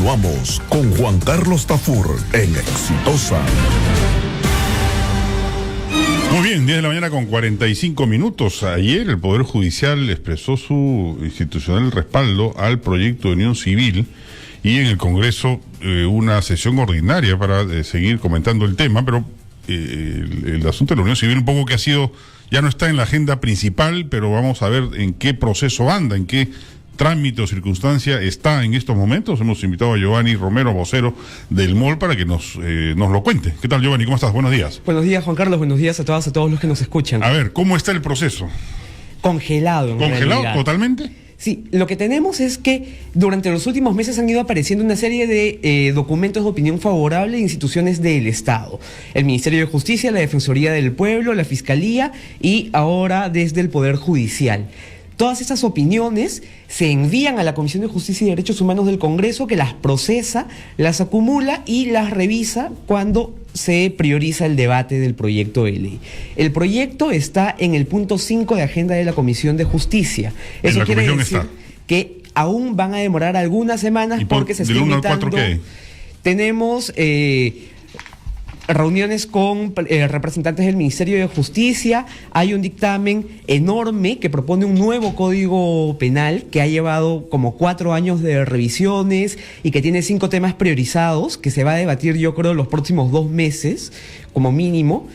Continuamos con Juan Carlos Tafur en Exitosa. Muy bien, 10 de la mañana con 45 minutos. Ayer el Poder Judicial expresó su institucional respaldo al proyecto de unión civil y en el Congreso una sesión ordinaria para seguir comentando el tema, pero el asunto de la unión civil un poco que ha sido, ya no está en la agenda principal, pero vamos a ver en qué proceso anda, en qué trámite o circunstancia está en estos momentos. Hemos invitado a Giovanni Romero, vocero del MOL, para que nos lo cuente. ¿Qué tal, Giovanni? ¿Cómo estás? Buenos días. Buenos días, Juan Carlos. Buenos días a todas, a todos los que nos escuchan. A ver, ¿cómo está el proceso? Congelado, ¿Congelado totalmente? Sí, lo que tenemos es que durante los últimos meses han ido apareciendo una serie de documentos de opinión favorable de instituciones del Estado. El Ministerio de Justicia, la Defensoría del Pueblo, la Fiscalía y ahora desde el Poder Judicial. Todas esas opiniones se envían a la Comisión de Justicia y Derechos Humanos del Congreso, que las procesa, las acumula y las revisa cuando se prioriza el debate del proyecto de ley. El proyecto está en el punto 5 de agenda de la Comisión de Justicia. Eso quiere decir que aún van a demorar algunas semanas porque se está invitando. Tenemos reuniones con representantes del Ministerio de Justicia. Hay un dictamen enorme que propone un nuevo código penal que ha llevado como 4 años de revisiones y que tiene 5 temas priorizados que se va a debatir, yo creo, los próximos 2 meses como mínimo.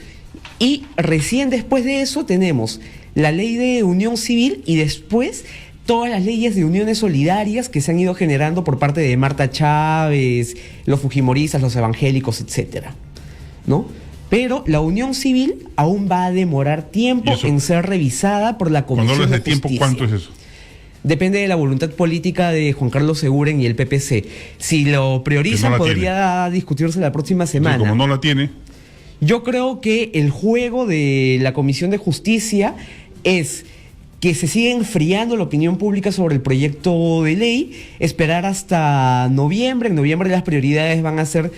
Y recién después de eso tenemos la ley de unión civil y después todas las leyes de uniones solidarias que se han ido generando por parte de Marta Chávez, los fujimoristas, los evangélicos, etcétera, ¿no? Pero la unión civil aún va a demorar tiempo en ser revisada por la Comisión de Justicia. Cuando hablas de tiempo, ¿cuánto es eso? Depende de la voluntad política de Juan Carlos Seguren y el PPC. Si lo priorizan, podría discutirse la próxima semana. Entonces, como no la tiene. Yo creo que el juego de la Comisión de Justicia es que se sigue enfriando la opinión pública sobre el proyecto de ley, esperar hasta noviembre. En noviembre las prioridades van a ser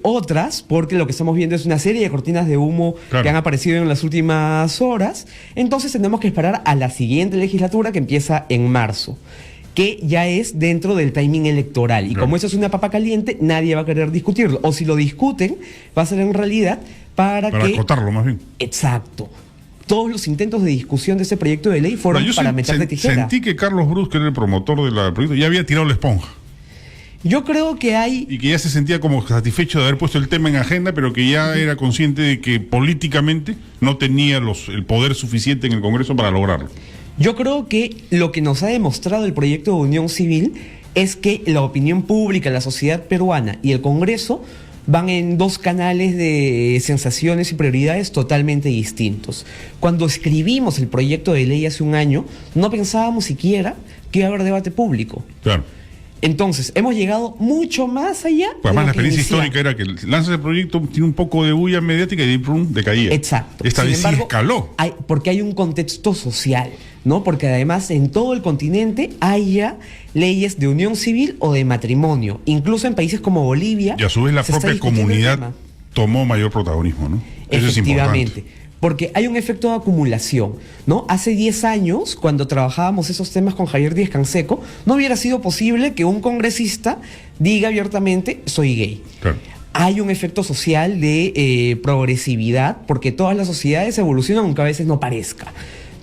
otras, porque lo que estamos viendo es una serie de cortinas de humo que han aparecido en las últimas horas. Entonces tenemos que esperar a la siguiente legislatura, que empieza en marzo, que ya es dentro del timing electoral. Y como eso es una papa caliente, nadie va a querer discutirlo. O si lo discuten, va a ser en realidad para acotarlo más bien. Exacto. Todos los intentos de discusión de ese proyecto de ley fueron para meter de tijera. Sentí que Carlos Brus, que era el promotor del proyecto, ya había tirado la esponja. Yo creo que hay... Y que ya se sentía como satisfecho de haber puesto el tema en agenda, pero que ya era consciente de que políticamente no tenía el poder suficiente en el Congreso para lograrlo. Yo creo que lo que nos ha demostrado el proyecto de unión civil es que la opinión pública, la sociedad peruana y el Congreso van en 2 canales de sensaciones y prioridades totalmente distintos. Cuando escribimos el proyecto de ley hace un año, no pensábamos siquiera que iba a haber debate público. Claro. Entonces, hemos llegado mucho más allá. Pues además, la experiencia histórica era que lanzas el proyecto, tiene un poco de bulla mediática y decaía. Exacto. Esta vez sí escaló. Porque hay un contexto social, ¿no? Porque además en todo el continente hay ya leyes de unión civil o de matrimonio. Incluso en países como Bolivia. Y a su vez la propia comunidad tomó mayor protagonismo, ¿no? Eso es importante. Porque hay un efecto de acumulación, ¿no? Hace 10 años, cuando trabajábamos esos temas con Javier Díaz Canseco, no hubiera sido posible que un congresista diga abiertamente, soy gay. Claro. Hay un efecto social de progresividad, porque todas las sociedades evolucionan, aunque a veces no parezca,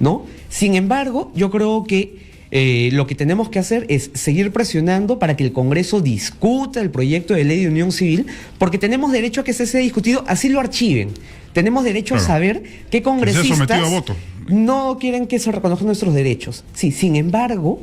¿no? Sin embargo, yo creo que lo que tenemos que hacer es seguir presionando para que el Congreso discuta el proyecto de ley de unión civil, porque tenemos derecho a que se sea discutido, así lo archiven. Tenemos derecho a saber qué congresistas no quieren que se reconozcan nuestros derechos. Sí, sin embargo,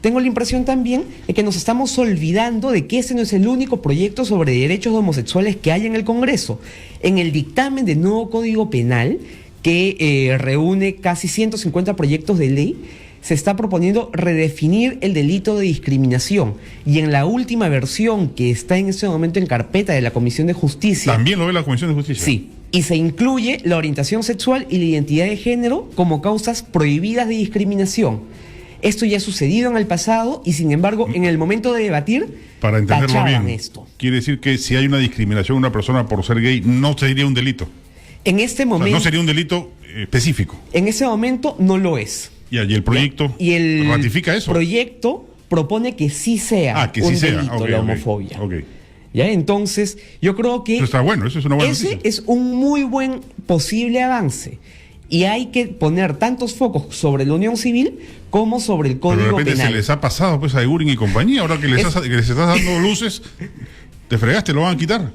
tengo la impresión también de que nos estamos olvidando de que ese no es el único proyecto sobre derechos homosexuales que hay en el Congreso. En el dictamen del nuevo Código Penal, que reúne casi 150 proyectos de ley, se está proponiendo redefinir el delito de discriminación. Y en la última versión, que está en este momento en carpeta de la Comisión de Justicia... ¿También lo ve la Comisión de Justicia? Sí. Y se incluye la orientación sexual y la identidad de género como causas prohibidas de discriminación. Esto ya ha sucedido en el pasado y, sin embargo, en el momento de debatir, para entenderlo bien, esto. Quiere decir que si hay una discriminación a una persona por ser gay, no sería un delito. En este momento... no sería un delito específico. En ese momento no lo es. Y el proyecto ratifica eso. El proyecto propone que sí sea un delito la homofobia. ¿Ya? Entonces, yo creo que... Eso está bueno, eso es una buena noticia. Es un muy buen posible avance. Y hay que poner tantos focos sobre la unión civil como sobre el Código Penal. Pero de repente se les ha pasado pues a Eguren y compañía, ahora que les estás dando luces, te fregaste, lo van a quitar.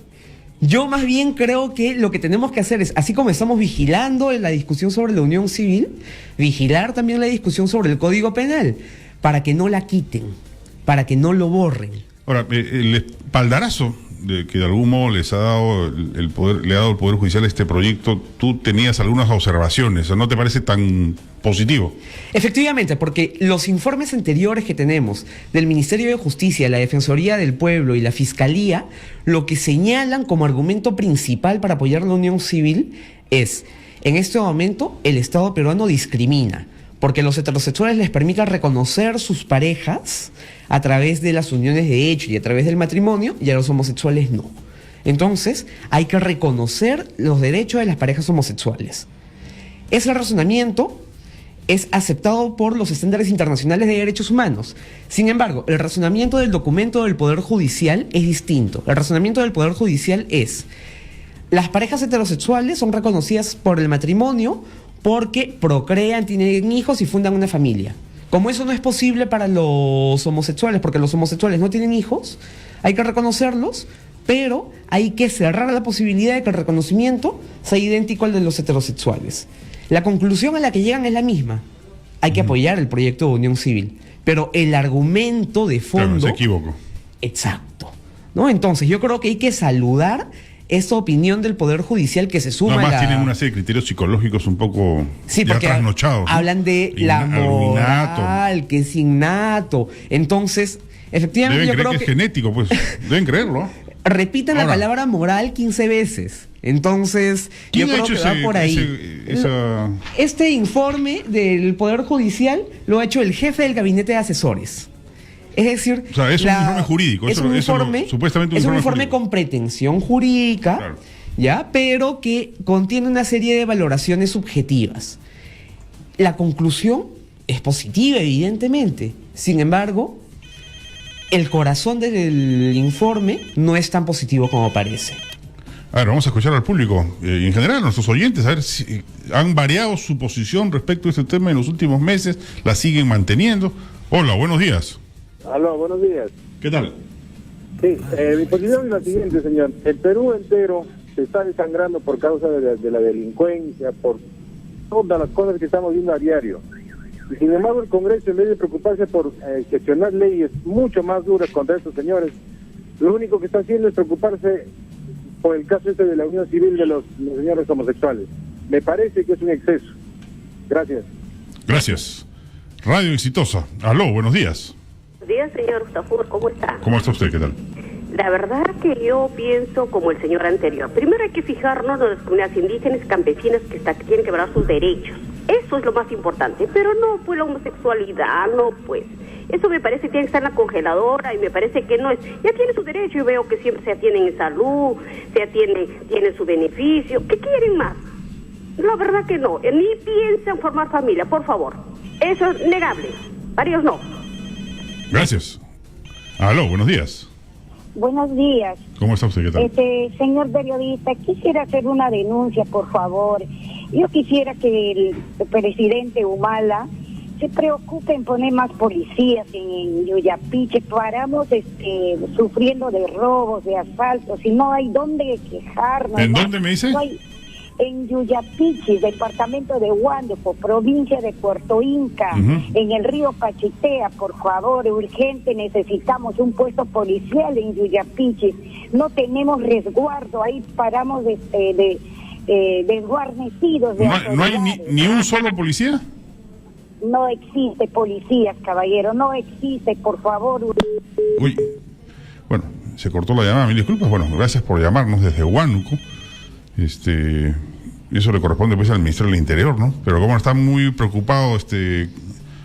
Yo más bien creo que lo que tenemos que hacer es, así como estamos vigilando la discusión sobre la unión civil, vigilar también la discusión sobre el Código Penal, para que no la quiten, para que no lo borren. Ahora, el espaldarazo que de algún modo les ha dado el poder, le ha dado el Poder Judicial a este proyecto, tú tenías algunas observaciones, ¿no te parece tan positivo? Efectivamente, porque los informes anteriores que tenemos del Ministerio de Justicia, la Defensoría del Pueblo y la Fiscalía, lo que señalan como argumento principal para apoyar la unión civil es, en este momento, el Estado peruano discrimina, porque los heterosexuales les permite reconocer sus parejas a través de las uniones de hecho y a través del matrimonio, y a los homosexuales no. Entonces, hay que reconocer los derechos de las parejas homosexuales. Ese razonamiento es aceptado por los estándares internacionales de derechos humanos. Sin embargo, el razonamiento del documento del Poder Judicial es distinto. El razonamiento del Poder Judicial es: las parejas heterosexuales son reconocidas por el matrimonio porque procrean, tienen hijos y fundan una familia. Como eso no es posible para los homosexuales, porque los homosexuales no tienen hijos, hay que reconocerlos, pero hay que cerrar la posibilidad de que el reconocimiento sea idéntico al de los heterosexuales. La conclusión a la que llegan es la misma. Hay que apoyar el proyecto de unión civil, pero el argumento de fondo... Claro, se equivocó. Exacto, ¿no? Entonces yo creo que hay que saludar esa opinión del Poder Judicial que se suma a la... tienen una serie de criterios psicológicos un poco ya trasnochados, ¿no? Hablan de la moral, que es innato. Entonces, efectivamente, deben creer que es genético, pues. Deben creerlo. Repitan la palabra moral 15 veces. Entonces, yo creo que va por ahí. Este informe del Poder Judicial lo ha hecho el jefe del gabinete de asesores. Es decir, o sea, es un informe jurídico. Supuestamente un informe con pretensión jurídica, claro, ¿ya? Pero que contiene una serie de valoraciones subjetivas. La conclusión es positiva, evidentemente. Sin embargo, el corazón del informe no es tan positivo como parece. A ver, vamos a escuchar al público, en general a nuestros oyentes, a ver si han variado su posición respecto a este tema en los últimos meses, la siguen manteniendo. Hola, buenos días. Aló, buenos días. ¿Qué tal? Sí, mi posición es la siguiente, señor. El Perú entero se está desangrando por causa de la delincuencia, por todas las cosas que estamos viendo a diario. Y sin embargo, el Congreso, en vez de preocuparse por gestionar leyes mucho más duras contra estos señores, lo único que está haciendo es preocuparse por el caso este de la unión civil de los señores homosexuales. Me parece que es un exceso. Gracias. Gracias. Radio Exitosa. Aló, buenos días. Buenos días, señor Stafur, ¿cómo está? ¿Cómo está usted? ¿Qué tal? La verdad que yo pienso como el señor anterior. Primero hay que fijarnos en las comunidades indígenas y campesinas que tienen que velar sus derechos. Eso es lo más importante, pero no, pues la homosexualidad, no, pues. Eso me parece que tiene que estar en la congeladora y me parece que no es. Ya tiene su derecho y veo que siempre se atienden en salud, tienen su beneficio. ¿Qué quieren más? La verdad que no. Ni piensan formar familia, por favor. Eso es negable. Varios no. Gracias. Aló, buenos días. Buenos días. ¿Cómo está usted? ¿Qué tal? Señor periodista, quisiera hacer una denuncia, por favor. Yo quisiera que el presidente Humala se preocupe en poner más policías en Yuyapiche. Paramos sufriendo de robos, de asaltos, y no hay dónde quejarnos. ¿En dónde me dice? No hay, en Yuyapiche, departamento de Huánuco, provincia de Puerto Inca, en el río Pachitea, por favor, urgente, necesitamos un puesto policial en Yuyapiche. No tenemos resguardo, ahí paramos desguarnecidos. ¿No hay ni un solo policía? No existe policías, caballero, no existe, por favor. Uy, bueno, se cortó la llamada, mil disculpas. Bueno, gracias por llamarnos desde Huánuco. Eso le corresponde pues al Ministerio del Interior, ¿no? Pero como está muy preocupado,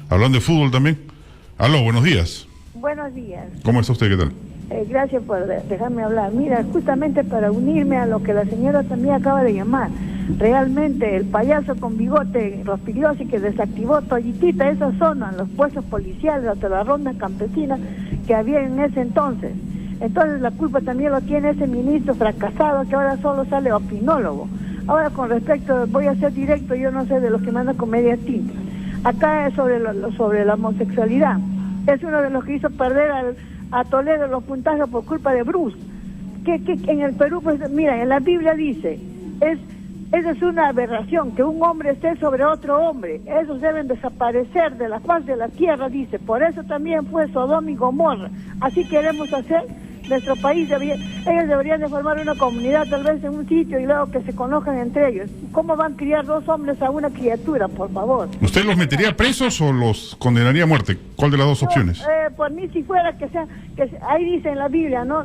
hablando de fútbol también. Aló, buenos días. Buenos días. ¿Cómo está usted? ¿Qué tal? Gracias por dejarme hablar. Mira, justamente para unirme a lo que la señora también acaba de llamar. Realmente el payaso con bigote Rospigliosi que desactivó toditita esa zona, los puestos policiales, hasta la ronda campesina que había en ese entonces. Entonces la culpa también lo tiene ese ministro fracasado que ahora solo sale opinólogo. Ahora con respecto, voy a ser directo, yo no sé de los que mandan con media tinta. Acá es sobre la homosexualidad. Es uno de los que hizo perder a Toledo los puntajes por culpa de Bruce. Que en el Perú, pues mira, en la Biblia dice, esa es una aberración, que un hombre esté sobre otro hombre. Esos deben desaparecer de la faz de la tierra, dice. Por eso también fue Sodoma y Gomorra. Así queremos hacer nuestro país. Ellos deberían de formar una comunidad tal vez en un sitio y luego que se conozcan entre ellos. ¿Cómo van a criar dos hombres a una criatura, por favor? ¿Usted los metería presos o los condenaría a muerte? ¿Cuál de las dos opciones? Por mí si fuera ahí dice en la Biblia, ¿no?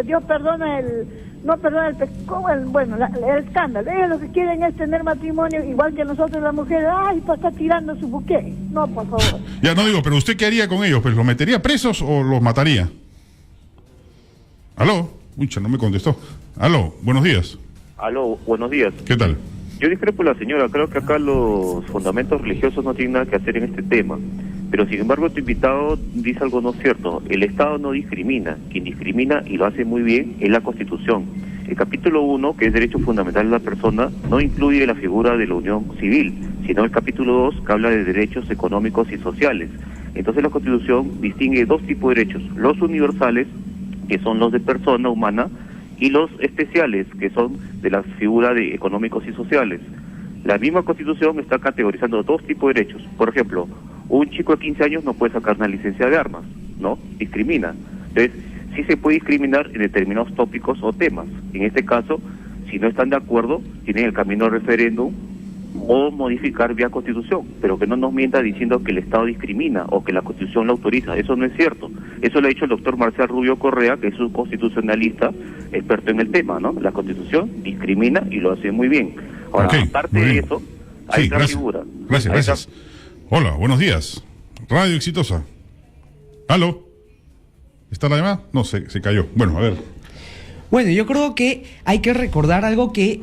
Dios perdona el escándalo. Ellos lo que quieren es tener matrimonio igual que nosotros las mujeres. Ay, para estar tirando su buque. No, por favor. Ya no digo, pero ¿usted qué haría con ellos? ¿Pues los metería presos o los mataría? ¿Aló? Uy, no me contestó. ¿Aló? Buenos días. Aló, buenos días. ¿Qué tal? Yo discrepo la señora, creo que acá los fundamentos religiosos no tienen nada que hacer en este tema. Pero sin embargo tu invitado dice algo no cierto. El Estado no discrimina. Quien discrimina, y lo hace muy bien, es la Constitución. El capítulo 1, que es Derecho Fundamental de la Persona, no incluye la figura de la unión civil, sino el capítulo 2, que habla de derechos económicos y sociales. Entonces la Constitución distingue dos tipos de derechos: los universales, que son los de persona humana, y los especiales, que son de la figura de económicos y sociales. La misma Constitución está categorizando dos tipos de derechos. Por ejemplo, un chico de 15 años no puede sacar una licencia de armas, ¿no? Discrimina. Entonces, sí se puede discriminar en determinados tópicos o temas. En este caso, si no están de acuerdo, tienen el camino del referéndum o modificar vía Constitución, pero que no nos mienta diciendo que el Estado discrimina o que la Constitución lo autoriza. Eso no es cierto. Eso lo ha dicho el doctor Marcial Rubio Correa, que es un constitucionalista experto en el tema, ¿no? La Constitución discrimina y lo hace muy bien. Ahora, aparte de eso, hay otra figura. Gracias. Hola, buenos días. Radio Exitosa. ¿Aló? ¿Está la llamada? No, se cayó. Bueno, a ver. Bueno, yo creo que hay que recordar algo que...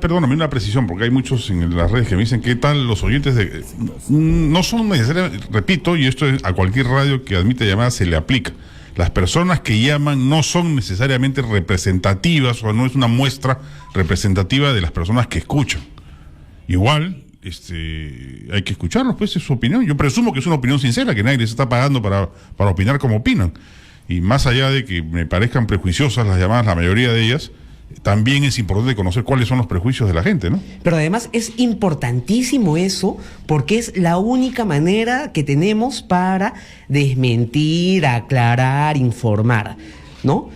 Perdóname, una precisión, porque hay muchos en las redes que me dicen qué tal los oyentes de... No son necesariamente, repito, y esto es a cualquier radio que admite llamadas se le aplica. Las personas que llaman no son necesariamente representativas, o no es una muestra representativa de las personas que escuchan. Igual, hay que escucharlos, pues es su opinión. Yo presumo que es una opinión sincera, que nadie les está pagando para opinar como opinan. Y más allá de que me parezcan prejuiciosas las llamadas, la mayoría de ellas, también es importante conocer cuáles son los prejuicios de la gente, ¿no? Pero además es importantísimo eso, porque es la única manera que tenemos para desmentir, aclarar, informar, ¿no?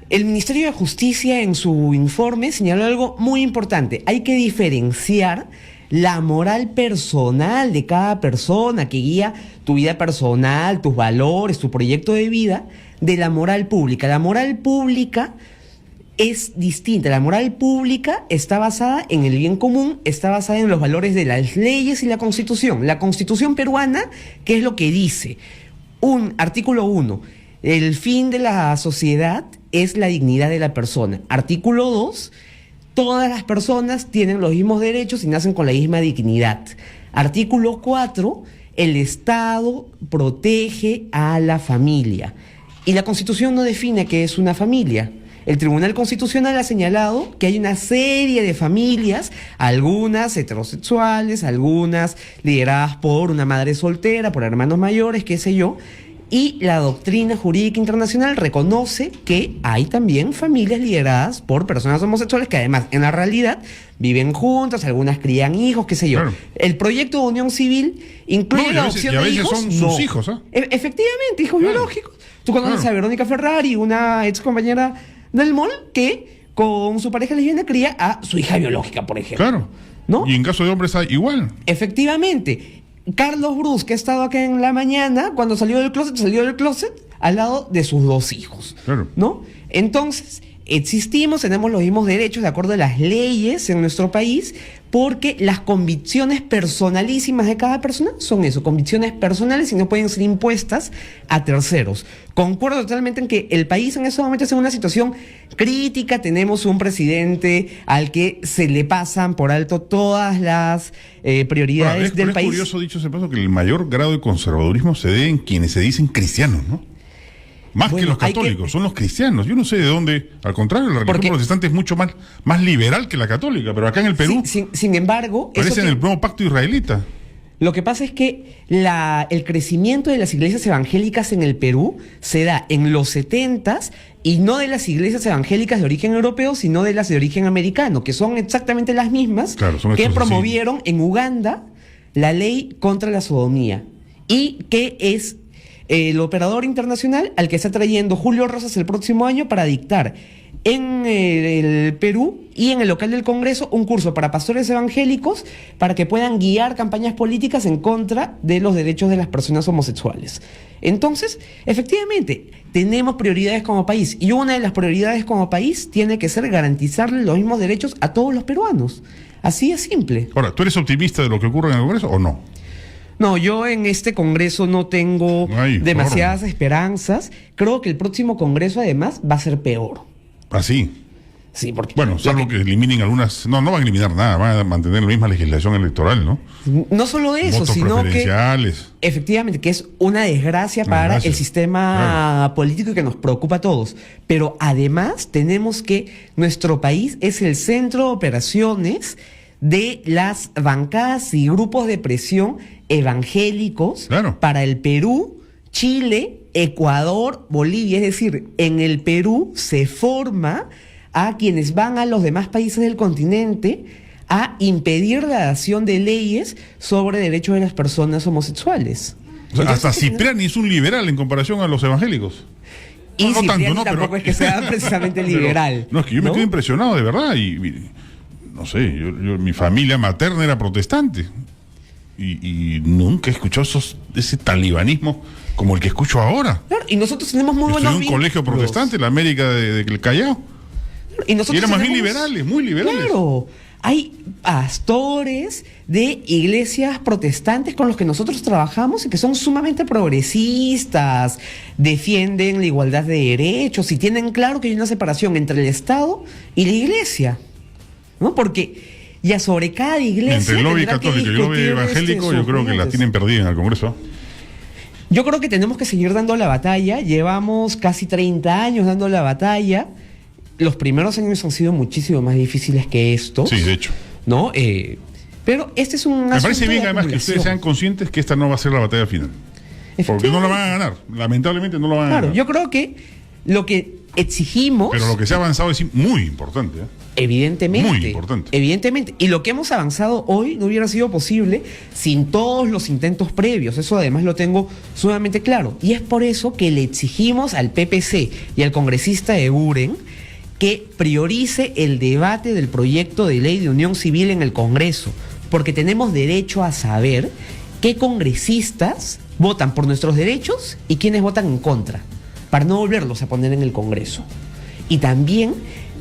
El Ministerio de Justicia en su informe señaló algo muy importante. Hay que diferenciar la moral personal de cada persona que guía tu vida personal, tus valores, tu proyecto de vida, de la moral pública. La moral pública es distinta. La moral pública está basada en el bien común, está basada en los valores de las leyes y la Constitución. La Constitución peruana, ¿qué es lo que dice? Artículo 1, el fin de la sociedad es la dignidad de la persona. Artículo 2, todas las personas tienen los mismos derechos y nacen con la misma dignidad. Artículo 4, el Estado protege a la familia. Y la Constitución no define qué es una familia. El Tribunal Constitucional ha señalado que hay una serie de familias, algunas heterosexuales, algunas lideradas por una madre soltera, por hermanos mayores, qué sé yo, y la doctrina jurídica internacional reconoce que hay también familias lideradas por personas homosexuales que además en la realidad viven juntas, algunas crían hijos, qué sé yo. Claro. El proyecto de unión civil incluye la opción de hijos. Son sus hijos, ¿eh? Efectivamente, hijos biológicos. Tú conoces a Verónica Ferrari, una ex compañera del MOL, que con su pareja lesbiana cría a su hija biológica, por ejemplo. Claro. ¿No? Y en caso de hombres hay igual. Efectivamente. Carlos Bruce, que ha estado acá en la mañana, cuando salió del closet al lado de sus dos hijos. Claro. ¿No? Entonces, existimos, tenemos los mismos derechos de acuerdo a las leyes en nuestro país, porque las convicciones personalísimas de cada persona son eso, convicciones personales y no pueden ser impuestas a terceros. Concuerdo totalmente en que el país en estos momentos es en una situación crítica, tenemos un presidente al que se le pasan por alto todas las prioridades del país. Es curioso, dicho ese paso, que el mayor grado de conservadurismo se dé en quienes se dicen cristianos, ¿no? Más que los católicos, son los cristianos. Yo no sé de dónde, al contrario, la religión protestante es mucho más liberal que la católica, pero acá en el Perú, sin embargo, parece en el nuevo pacto israelita. Lo que pasa es que el crecimiento de las iglesias evangélicas en el Perú se da en los 70s, y no de las iglesias evangélicas de origen europeo, sino de las de origen americano, que son exactamente las mismas que promovieron en Uganda la ley contra la sodomía, y que es el operador internacional al que está trayendo Julio Rosas el próximo año para dictar en el Perú y en el local del Congreso un curso para pastores evangélicos para que puedan guiar campañas políticas en contra de los derechos de las personas homosexuales. Entonces, efectivamente, tenemos prioridades como país, y una de las prioridades como país tiene que ser garantizarle los mismos derechos a todos los peruanos. Así es simple. Ahora, ¿tú eres optimista de lo que ocurre en el Congreso o no? No, yo en este Congreso no tengo demasiadas esperanzas. Creo que el próximo Congreso, además, va a ser peor. ¿Ah, sí? Sí, porque... Bueno, salvo que eliminen algunas... No van a eliminar nada, van a mantener la misma legislación electoral, ¿no? No solo eso, votos sino que... Efectivamente, que es una desgracia para el sistema político y que nos preocupa a todos. Pero además tenemos que nuestro país es el centro de operaciones de las bancadas y grupos de presión evangélicos para el Perú, Chile, Ecuador, Bolivia. Es decir, en el Perú se forma a quienes van a los demás países del continente a impedir la adopción de leyes sobre derechos de las personas homosexuales. O sea, hasta Cipriani es un liberal en comparación a los evangélicos. Y no Cipriani tanto, ¿no? Tampoco pero, es que sea precisamente liberal. No, es que yo me quedo impresionado, de verdad, y no sé, mi familia materna era protestante y nunca he escuchado ese talibanismo como el que escucho ahora. Claro, y nosotros tenemos muy buenos vínculos. En un colegio protestante, la América del Callao. Y nosotros eran más bien liberales, muy liberales. Claro, hay pastores de iglesias protestantes con los que nosotros trabajamos y que son sumamente progresistas, defienden la igualdad de derechos y tienen claro que hay una separación entre el Estado y la iglesia, ¿no? Porque ya sobre cada iglesia... Entre el lobby católico y el lobby evangélico, yo creo que la tienen perdida en el Congreso. Yo creo que tenemos que seguir dando la batalla. Llevamos casi 30 años dando la batalla. Los primeros años han sido muchísimo más difíciles que estos. Sí, de hecho. ¿No? Pero este es un... Me parece bien, además, que ustedes sean conscientes que esta no va a ser la batalla final. Porque no la van a ganar. Lamentablemente no la van a ganar. Claro, yo creo que lo que exigimos... Pero lo que se ha avanzado es muy importante, ¿eh? Evidentemente. Muy importante. Evidentemente. Y lo que hemos avanzado hoy no hubiera sido posible sin todos los intentos previos. Eso además lo tengo sumamente claro. Y es por eso que le exigimos al PPC y al congresista Eguren que priorice el debate del proyecto de ley de unión civil en el Congreso. Porque tenemos derecho a saber qué congresistas votan por nuestros derechos y quiénes votan en contra, para no volverlos a poner en el Congreso. Y también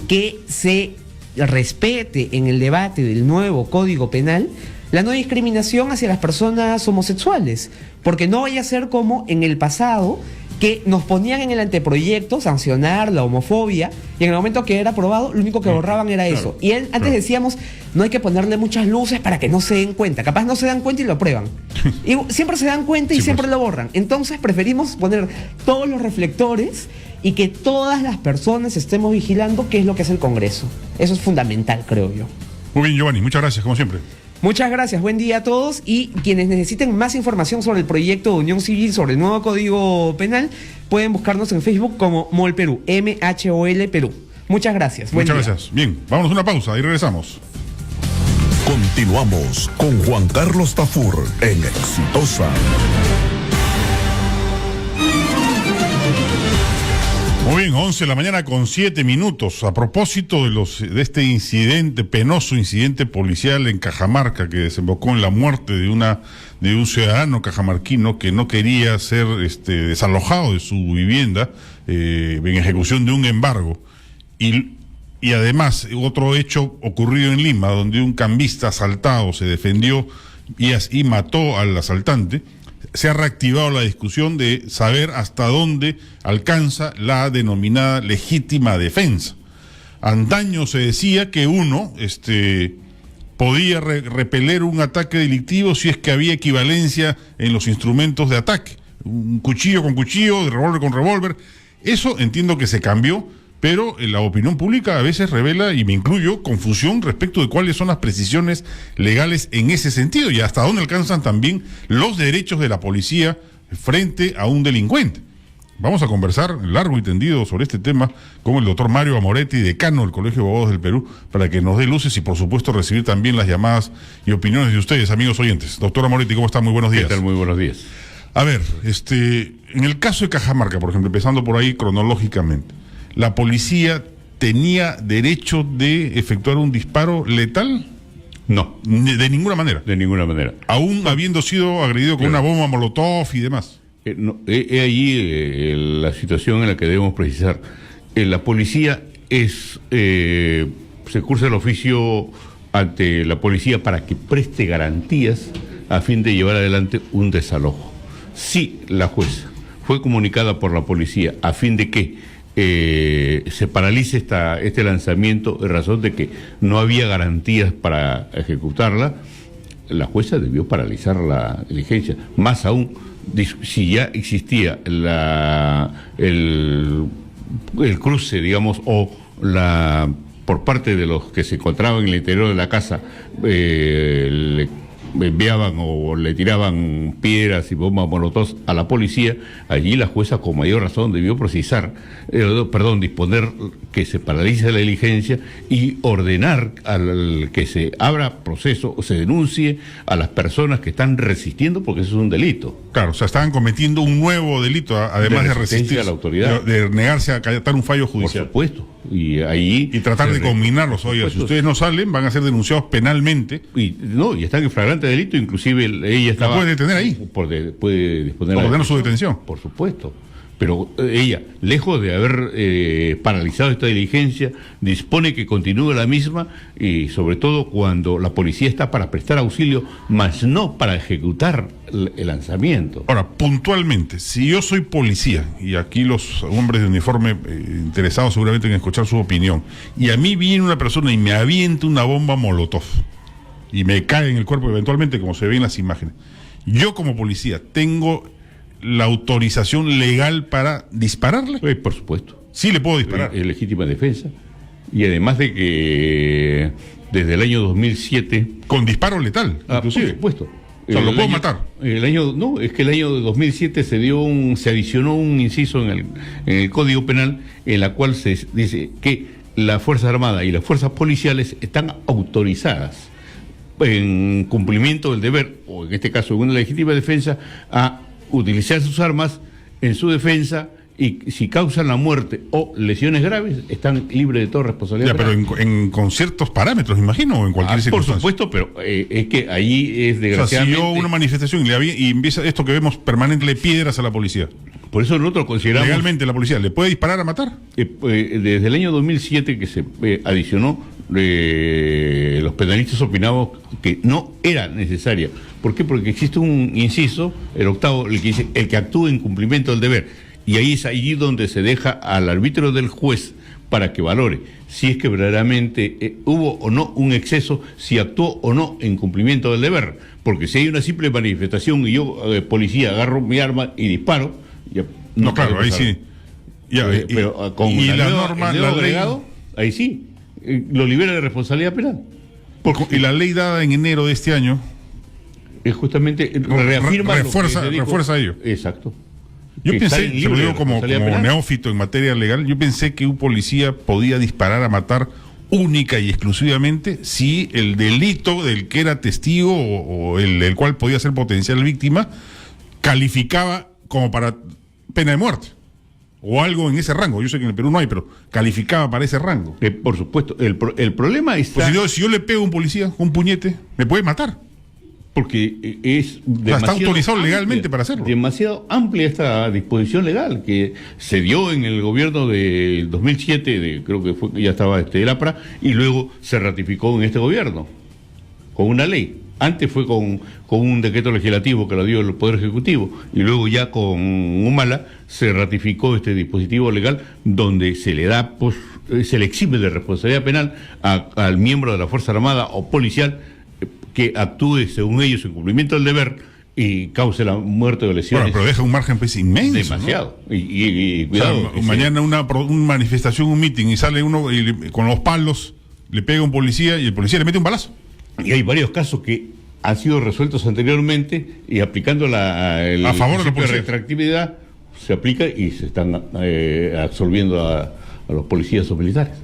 que se respete en el debate del nuevo Código Penal la no discriminación hacia las personas homosexuales, porque no vaya a ser como en el pasado, que nos ponían en el anteproyecto sancionar la homofobia y en el momento que era aprobado lo único que borraban era eso. Y antes decíamos, no hay que ponerle muchas luces para que no se den cuenta. Capaz no se dan cuenta y lo aprueban. Y siempre se dan cuenta y siempre lo borran. Entonces preferimos poner todos los reflectores y que todas las personas estemos vigilando qué es lo que hace el Congreso. Eso es fundamental, creo yo. Muy bien, Giovanni, muchas gracias, como siempre. Muchas gracias, buen día a todos, y quienes necesiten más información sobre el proyecto de unión civil, sobre el nuevo Código Penal, pueden buscarnos en Facebook como MOL Perú, MHOL Perú. Muchas gracias. Muchas gracias. Bien, vámonos a una pausa y regresamos. Continuamos con Juan Carlos Tafur en Exitosa. Muy bien, 11 de la mañana con 7 minutos. A propósito de este incidente, penoso incidente policial en Cajamarca, que desembocó en la muerte de un ciudadano cajamarquino que no quería ser desalojado de su vivienda en ejecución de un embargo. Y además, otro hecho ocurrido en Lima, donde un cambista asaltado se defendió y mató al asaltante, se ha reactivado la discusión de saber hasta dónde alcanza la denominada legítima defensa. Antaño se decía que uno podía repeler un ataque delictivo si es que había equivalencia en los instrumentos de ataque. Un cuchillo con cuchillo, revólver con revólver. Eso entiendo que se cambió, pero la opinión pública a veces revela, y me incluyo, confusión respecto de cuáles son las precisiones legales en ese sentido y hasta dónde alcanzan también los derechos de la policía frente a un delincuente. Vamos a conversar largo y tendido sobre este tema con el doctor Mario Amoretti, decano del Colegio de Abogados del Perú, para que nos dé luces y por supuesto recibir también las llamadas y opiniones de ustedes, amigos oyentes. Doctor Amoretti, ¿cómo está? Muy buenos días. ¿Qué tal? Muy buenos días. A ver, en el caso de Cajamarca, por ejemplo, empezando por ahí cronológicamente, ¿la policía tenía derecho de efectuar un disparo letal? No. De ninguna manera. De ninguna manera. Aún habiendo sido agredido con una bomba molotov y demás. Allí la situación en la que debemos precisar. La policía se cursa el oficio ante la policía para que preste garantías a fin de llevar adelante un desalojo. Si la jueza fue comunicada por la policía a fin de que se paralice este lanzamiento en razón de que no había garantías para ejecutarla, la jueza debió paralizar la diligencia. Más aún, si ya existía el cruce, digamos, o por parte de los que se encontraban en el interior de la casa, le enviaban o le tiraban piedras y bombas molotov a la policía, allí la jueza con mayor razón debió disponer que se paralice la diligencia y ordenar que se abra proceso o se denuncie a las personas que están resistiendo, porque eso es un delito. Claro, o sea, estaban cometiendo un nuevo delito, además de resistir a la autoridad, de negarse a acatar un fallo judicial. Por supuesto. Y tratar de combinarnos. Oiga, si ustedes no salen, van a ser denunciados penalmente. Y están en flagrante delito, inclusive ella estaba... ¿La puede detener ahí? Puede disponer de ordenar su detención. Por supuesto. Pero ella, lejos de haber paralizado esta diligencia, dispone que continúe la misma, y sobre todo cuando la policía está para prestar auxilio, más no para ejecutar el lanzamiento. Ahora, puntualmente, si yo soy policía, y aquí los hombres de uniforme interesados seguramente en escuchar su opinión, y a mí viene una persona y me avienta una bomba molotov, y me cae en el cuerpo eventualmente, como se ve en las imágenes, yo como policía tengo la autorización legal para dispararle. Por supuesto. Sí le puedo disparar. Es legítima defensa. Y además de que desde el año 2007... Con disparo letal, inclusive. Por supuesto. O sea, lo puedo matar. Es que el año 2007 se adicionó un inciso en el Código Penal en la cual se dice que la Fuerza Armada y las fuerzas policiales están autorizadas en cumplimiento del deber, o en este caso en una legítima defensa, a utilizar sus armas en su defensa, y si causan la muerte o lesiones graves, están libres de toda responsabilidad. Pero con ciertos parámetros, imagino, o en cualquier circunstancia. Por supuesto, pero es que ahí es desgraciadamente... O sea, si yo una manifestación y empieza esto que vemos permanentemente piedras a la policía. Por eso nosotros consideramos... Legalmente la policía, ¿le puede disparar a matar? Desde el año 2007 que se adicionó, los penalistas opinamos que no era necesaria. ¿Por qué? Porque existe un inciso, el octavo, el que dice el que actúe en cumplimiento del deber. Y ahí es allí donde se deja al arbitrio del juez para que valore si es que verdaderamente hubo o no un exceso, si actuó o no en cumplimiento del deber. Porque si hay una simple manifestación y yo, policía, agarro mi arma y disparo... Ya, no, claro, ahí sí. Pero con y la nueva, norma, el la agregado, ley... ahí sí, lo libera de responsabilidad penal. Y la ley dada en enero de este año... Es justamente reafirma refuerza ello. Exacto. Yo pensé, se lo digo como neófito en materia legal, yo pensé que un policía podía disparar a matar única y exclusivamente si el delito del que era testigo o el del cual podía ser potencial víctima calificaba como para pena de muerte o algo en ese rango. Yo sé que en el Perú no hay, pero calificaba para ese rango. Por supuesto, el problema está... Pues si yo le pego a un policía con un puñete, me puede matar. Porque es demasiado está autorizado amplia, legalmente para hacerlo. Demasiado amplia esta disposición legal que se dio en el gobierno de 2007, creo que ya estaba el APRA, y luego se ratificó en este gobierno con una ley. Antes fue con un decreto legislativo que lo dio el Poder Ejecutivo, y luego ya con Humala se ratificó este dispositivo legal donde se le da, se le exime de responsabilidad penal al miembro de la Fuerza Armada o policial que actúe según ellos en cumplimiento del deber y cause la muerte o lesiones. Bueno, pero deja un margen pues inmenso. Demasiado. ¿no? Y cuidado. O sea, mañana una manifestación, un meeting, y sale uno y con los palos, le pega a un policía y el policía le mete un balazo. Y hay varios casos que han sido resueltos anteriormente y aplicando a favor de la retroactividad se aplica y se están absolviendo a los policías o militares.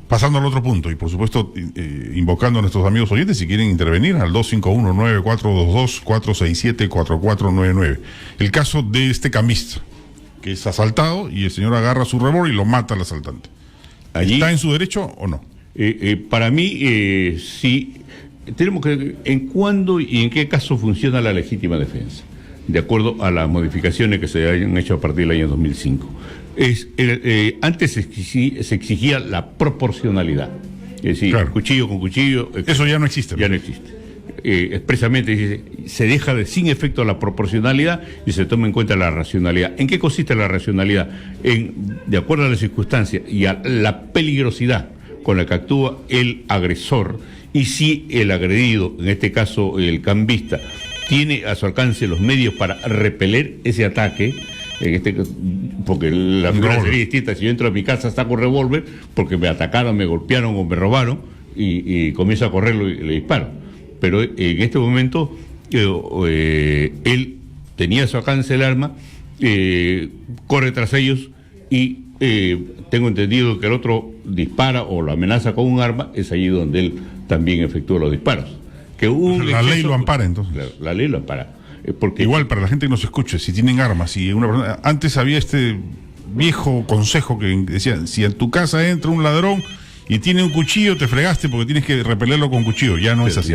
Pasando al otro punto, y por supuesto invocando a nuestros amigos oyentes si quieren intervenir al 251-9422-467-4499. El caso de este cambista que es asaltado y el señor agarra su revólver y lo mata al asaltante. Allí, ¿está en su derecho o no? Para mí, sí. Tenemos que ver en cuándo y en qué caso funciona la legítima defensa, de acuerdo a las modificaciones que se hayan hecho a partir del año 2005. Antes se exigía la proporcionalidad, es decir, claro, cuchillo con cuchillo. Eso ya no existe. Ya no existe. Expresamente dice, se deja sin efecto la proporcionalidad y se toma en cuenta la racionalidad. ¿En qué consiste la racionalidad? De acuerdo a las circunstancias y a la peligrosidad con la que actúa el agresor, y si el agredido, en este caso el cambista, tiene a su alcance los medios para repeler ese ataque, porque la figura sería distinta. Si yo entro a mi casa saco un revólver porque me atacaron, me golpearon o me robaron y comienzo a correrlo y le disparo. Pero en este momento él tenía a su alcance el arma, corre tras ellos y tengo entendido que el otro dispara o lo amenaza con un arma. Es allí donde él también efectúa los disparos. Que la ley lo ampara entonces. La ley lo ampara. Porque igual, para la gente que nos escuche, si tienen armas, antes había este viejo consejo que decía: si en tu casa entra un ladrón y tiene un cuchillo, te fregaste porque tienes que repelerlo con cuchillo. Ya no es así.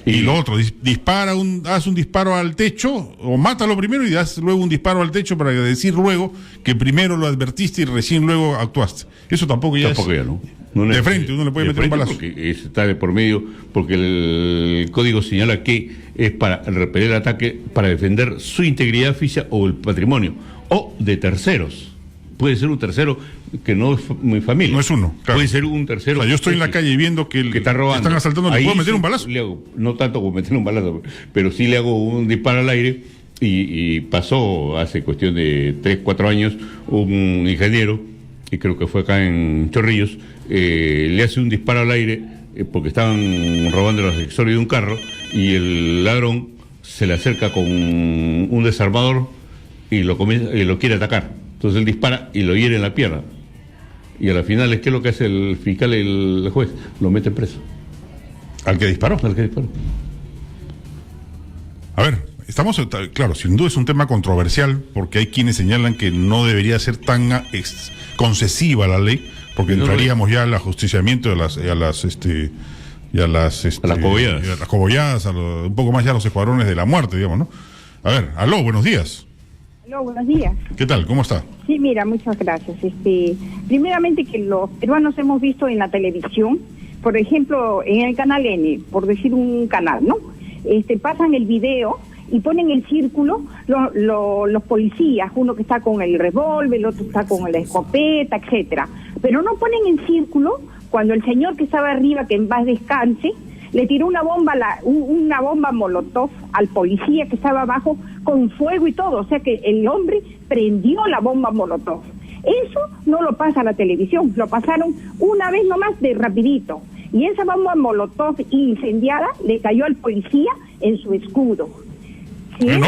Y lo otro, haz un disparo al techo, o mátalo primero y haz luego un disparo al techo para decir luego que primero lo advertiste y recién luego actuaste. Eso tampoco ya no. De frente, uno le puede meter un balazo. Porque está de por medio, porque el código señala que es para repeler el ataque, para defender su integridad física o el patrimonio, o de terceros. Puede ser un tercero que no es mi familia. No es uno, claro. Puede ser un tercero. O sea, yo estoy en la calle viendo que está robando. Están asaltando, ¿le puedo meter un balazo? No tanto como meter un balazo, pero sí le hago un disparo al aire. Y pasó hace cuestión de 3-4 años un ingeniero, y creo que fue acá en Chorrillos, le hace un disparo al aire porque estaban robando los accesorios de un carro, y el ladrón se le acerca con un desarmador y lo quiere atacar. Entonces él dispara y lo hiere en la pierna. Y a la final, ¿qué es lo que hace el fiscal y el juez? Lo mete preso. ¿Al que disparó? Al que disparó. A ver, claro, sin duda es un tema controversial, porque hay quienes señalan que no debería ser tan concesiva la ley, porque entraríamos ya al ajusticiamiento de a las cobolladas, un poco más ya a los escuadrones de la muerte, digamos, ¿no? A ver, aló, buenos días. Aló, buenos días. ¿Qué tal? ¿Cómo está? Sí, mira, muchas gracias. Primeramente, que los peruanos hemos visto en la televisión, por ejemplo, en el canal N, por decir un canal, ¿no? Pasan el video y ponen el círculo los policías, uno que está con el revólver, el otro está con la escopeta, etcétera. Pero no ponen en círculo cuando el señor que estaba arriba, que en paz descanse, le tiró una bomba molotov al policía que estaba abajo con fuego y todo. O sea que el hombre prendió la bomba molotov. Eso no lo pasa a la televisión, lo pasaron una vez nomás de rapidito. Y esa bomba molotov incendiada le cayó al policía en su escudo. En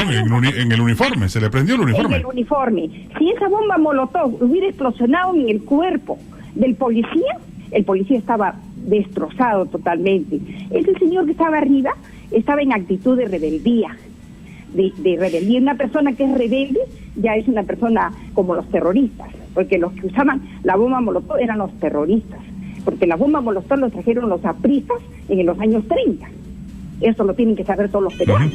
el uniforme, se le prendió el uniforme. En el uniforme. Si esa bomba molotov hubiera explosionado en el cuerpo del policía, el policía estaba destrozado totalmente. Ese señor que estaba arriba estaba en actitud de rebeldía. De rebeldía. Una persona que es rebelde ya es una persona como los terroristas, porque los que usaban la bomba molotov eran los terroristas, porque la bomba molotov los trajeron los apristas en los años 30. Eso lo tienen que saber todos los peruanos.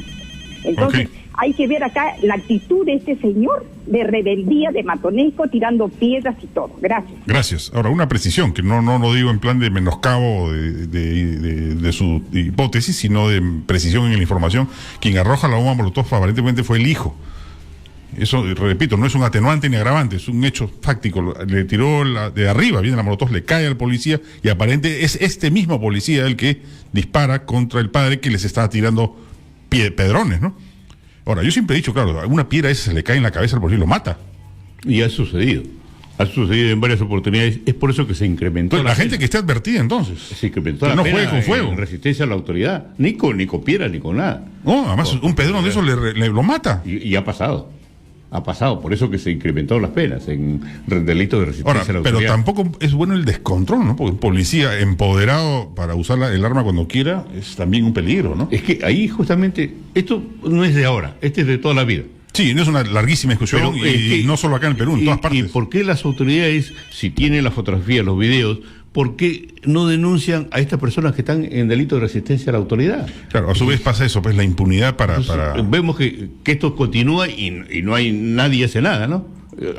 Entonces, hay que ver acá la actitud de este señor de rebeldía, de matonesco, tirando piedras y todo. Gracias. Gracias. Ahora, una precisión, que no lo digo en plan de menoscabo de su hipótesis, sino de precisión en la información. Quien arroja la bomba molotov aparentemente fue el hijo. Eso, repito, no es un atenuante ni agravante, es un hecho fáctico. Le tiró de arriba, viene la molotov, le cae al policía y aparentemente es este mismo policía el que dispara contra el padre que les está tirando pedrones, ¿no? Ahora, yo siempre he dicho, claro, una piedra esa se le cae en la cabeza al policía y lo mata. Y ha sucedido en varias oportunidades. Es por eso que se incrementó. Entonces, la gente que esté advertida, entonces. Se incrementó la no pena juegue con fuego. En resistencia a la autoridad. Ni con piedra, ni con nada. No, además, un pedrón de eso lo mata. Y ha pasado. Ha pasado, por eso que se incrementaron las penas en delitos de resistencia a la autoridad. Pero tampoco es bueno el descontrol, ¿no? Porque un policía empoderado para usar el arma cuando quiera es también un peligro, ¿no? Es que ahí justamente, esto no es de ahora, este es de toda la vida. Sí, no es una larguísima discusión y no solo acá en Perú, en todas partes. ¿Y por qué las autoridades, si tienen la fotografía, los videos, por qué no denuncian a estas personas que están en delito de resistencia a la autoridad? Claro, a su vez pasa eso, pues la impunidad para... Vemos que esto continúa y no hay nadie hace nada, ¿no?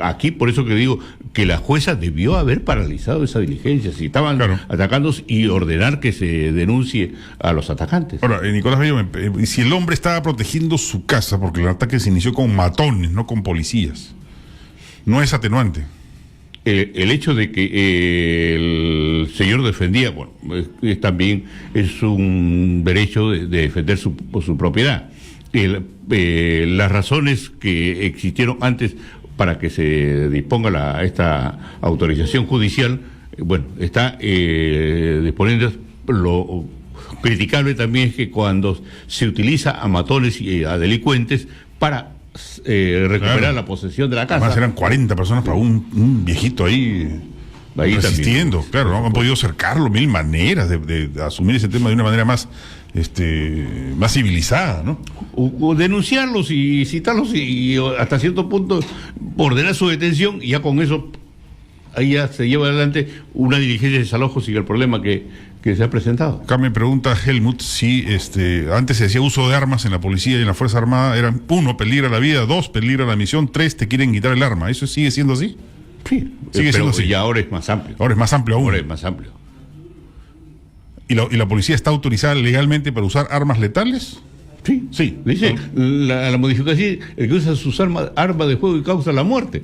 Aquí, por eso que digo que la jueza debió haber paralizado esa diligencia, si estaban atacando, y ordenar que se denuncie a los atacantes. Ahora, Nicolás Bello, si el hombre estaba protegiendo su casa, porque el ataque se inició con matones, no con policías, no es atenuante. El hecho de que el señor defendía, bueno, también es un derecho de defender su propiedad. Las razones que existieron antes para que se disponga esta autorización judicial, bueno, está disponiendo. Lo criticable también es que cuando se utiliza a matones y a delincuentes para recuperar la posesión de la casa. Además eran 40 personas para un viejito ahí resistiendo. También, claro, no han podido cercarlo, mil maneras de asumir ese tema de una manera más civilizada, ¿no? O denunciarlos y citarlos y hasta cierto punto ordenar su detención, y ya con eso ahí ya se lleva adelante una diligencia de desalojo sin el problema que se ha presentado. Acá me pregunta Helmut si antes se decía uso de armas en la policía y en la Fuerza Armada eran 1, peligra la vida, 2, peligra la misión, 3, te quieren quitar el arma. ¿Eso sigue siendo así? Sí, sigue siendo así. Y ahora es más amplio. Ahora es más amplio aún. Ahora es más amplio. ¿Y la policía está autorizada legalmente para usar armas letales? Sí. Dice la modificación, el que usa sus arma de fuego y causa la muerte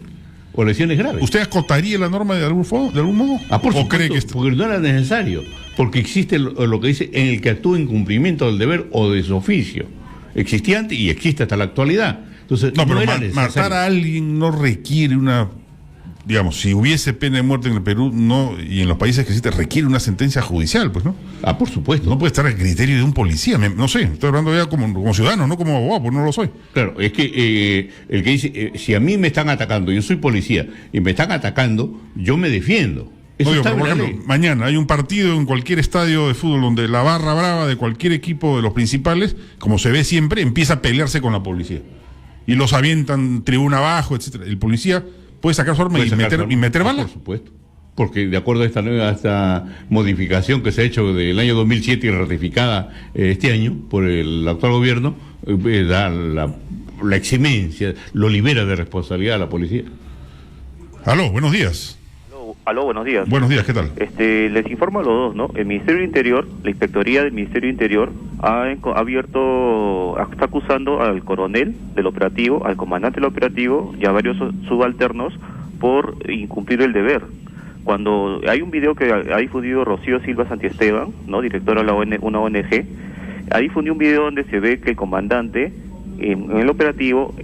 o lesiones graves. ¿Usted acotaría la norma de algún modo? Por supuesto, cree que porque no era necesario, porque existe lo que dice en el que actúa en cumplimiento del deber o de su oficio. Existía antes y existe hasta la actualidad. Entonces, pero matar a alguien no requiere una... Digamos, si hubiese pena de muerte en el Perú, y en los países que existe, requiere una sentencia judicial, pues, ¿no? Por supuesto. No puede estar al criterio de un policía, no sé, estoy hablando ya como ciudadano, no como abogado, pues no lo soy. Claro, es que el que dice, si a mí me están atacando, yo soy policía, y me están atacando, yo me defiendo. Eso está por ejemplo, mañana hay un partido en cualquier estadio de fútbol donde la barra brava de cualquier equipo de los principales, como se ve siempre, empieza a pelearse con la policía. Y los avientan tribuna abajo, etcétera. El policía puede sacar su arma y meter balas. Por supuesto. Porque de acuerdo a esta modificación que se ha hecho del año 2007 y ratificada este año por el actual gobierno, da la eximencia, lo libera de responsabilidad a la policía. Aló, buenos días. Aló, buenos días. Buenos días, ¿qué tal? Les informo a los dos, ¿no? El Ministerio del Interior, la Inspectoría del Ministerio del Interior está acusando al coronel del operativo, al comandante del operativo y a varios subalternos por incumplir el deber. Cuando hay un video que ha difundido Rocío Silva Santiesteban, ¿no? Directora de una ONG, ha difundido un video donde se ve que el comandante en el operativo,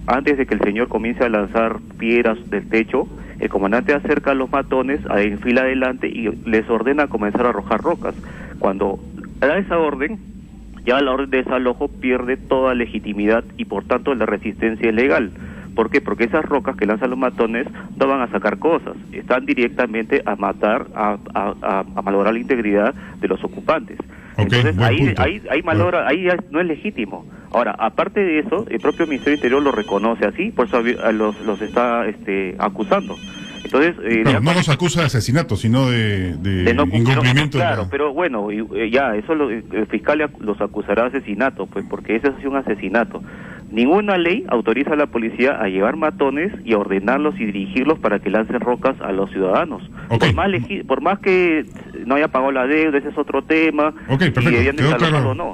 antes de que el señor comience a lanzar piedras del techo, el comandante acerca a los matones en fila adelante y les ordena comenzar a arrojar rocas. Cuando da esa orden, ya la orden de desalojo pierde toda legitimidad y por tanto la resistencia es legal. ¿Por qué? Porque esas rocas que lanzan los matones no van a sacar cosas, están directamente a matar, a malograr la integridad de los ocupantes. Entonces ahí malogra, ahí no es legítimo. Ahora, aparte de eso, el propio Ministerio del Interior lo reconoce así, por eso los está acusando. Entonces, no los acusa de asesinato, sino de no, incumplimiento. Claro, pero bueno, ya, eso el fiscal los acusará de asesinato, pues porque ese es un asesinato. Ninguna ley autoriza a la policía a llevar matones y a ordenarlos y dirigirlos para que lancen rocas a los ciudadanos. Okay. Por más que no haya pagado la deuda, ese es otro tema. Ok, perfecto.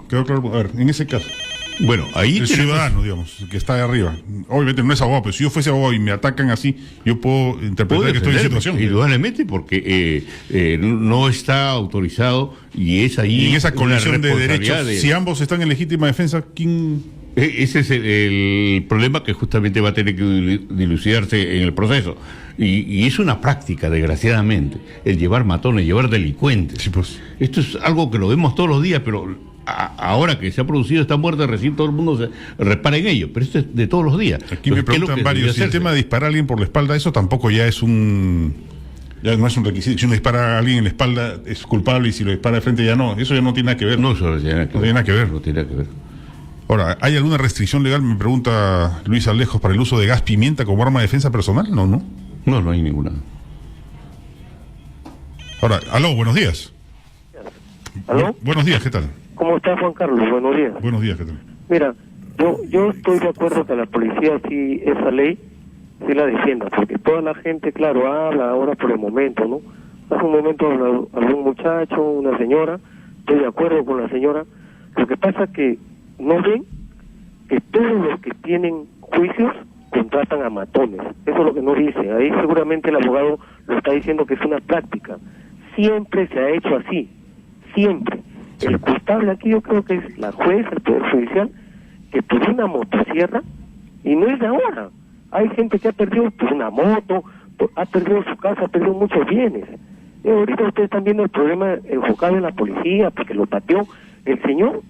Quedó claro. A ver, en ese caso. Bueno, ahí el ciudadano, digamos, que está de arriba. Obviamente no es abogado, pero si yo fuese abogado y me atacan así, yo puedo interpretar que estoy en situación. Indudablemente, porque no está autorizado y es ahí. Y en esa colisión de derechos, si ambos están en legítima defensa, ¿quién...? Ese es el problema que justamente va a tener que dilucidarse en el proceso. Y es una práctica, desgraciadamente, el llevar matones, llevar delincuentes. Sí, pues. Esto es algo que lo vemos todos los días, pero ahora que se ha producido esta muerte, recién todo el mundo se repara en ello. Pero esto es de todos los días. Aquí me preguntan varios, si el tema de disparar a alguien por la espalda, eso tampoco ya es ya no es un requisito. Si uno dispara a alguien en la espalda es culpable y si lo dispara de frente ya no. Eso ya no tiene nada que ver. No, eso no tiene nada que ver. No tiene nada que ver. Ahora, ¿hay alguna restricción legal, me pregunta Luis Alejos, para el uso de gas pimienta como arma de defensa personal? No. No hay ninguna. Ahora, aló, buenos días. ¿Aló? Buenos días, ¿qué tal? ¿Cómo está, Juan Carlos? Buenos días. Buenos días, ¿qué tal? Mira, yo estoy de acuerdo que la policía sí, esa ley, sí la defienda, porque toda la gente, claro, habla ahora por el momento, ¿no? Hace un momento algún muchacho, una señora, estoy de acuerdo con la señora. Lo que pasa que no ven que todos los que tienen juicios contratan a matones. Eso es lo que no dice. Ahí seguramente el abogado lo está diciendo que es una práctica. Siempre se ha hecho así. Siempre. Sí. El culpable aquí yo creo que es la jueza, el Poder Judicial, que por una motosierra, y no es de ahora. Hay gente que ha perdido por una moto, ha perdido su casa, ha perdido muchos bienes. Y ahorita ustedes están viendo el problema enfocado en la policía, porque lo pateó. El señor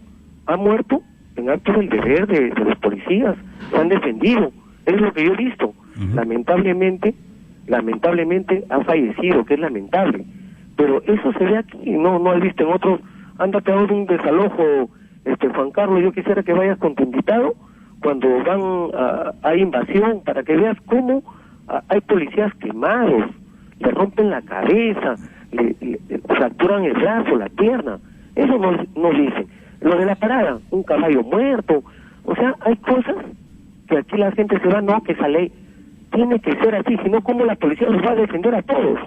ha muerto en acto del deber de los policías, se han defendido, es lo que yo he visto. Lamentablemente ha fallecido, que es lamentable, pero eso se ve aquí, no has visto en otros. Ándate a un desalojo, Juan Carlos, yo quisiera que vayas con tu invitado cuando van a invasión, para que veas cómo hay policías quemados, le rompen la cabeza, le fracturan el brazo, la pierna, eso no dicen. Lo de la parada, un caballo muerto, o sea, hay cosas que aquí la gente se va, no, que esa ley tiene que ser así, sino cómo la policía los va a defender a todos.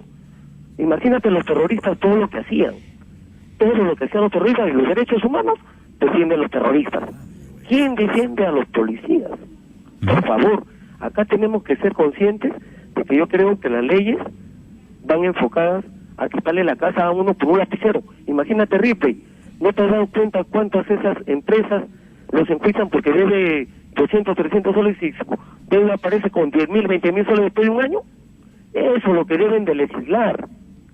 Imagínate los terroristas, todo lo que hacían los terroristas y los derechos humanos, defienden los terroristas. ¿Quién defiende a los policías? Por favor, acá tenemos que ser conscientes de que yo creo que las leyes van enfocadas a quitarle la casa a uno por un lapicero. Imagínate, Ripley, ¿no te has dado cuenta cuántas esas empresas los enjuician porque debe 200, 300 soles y deuda aparece con 10,000, 20,000 soles después de un año? Eso es lo que deben de legislar.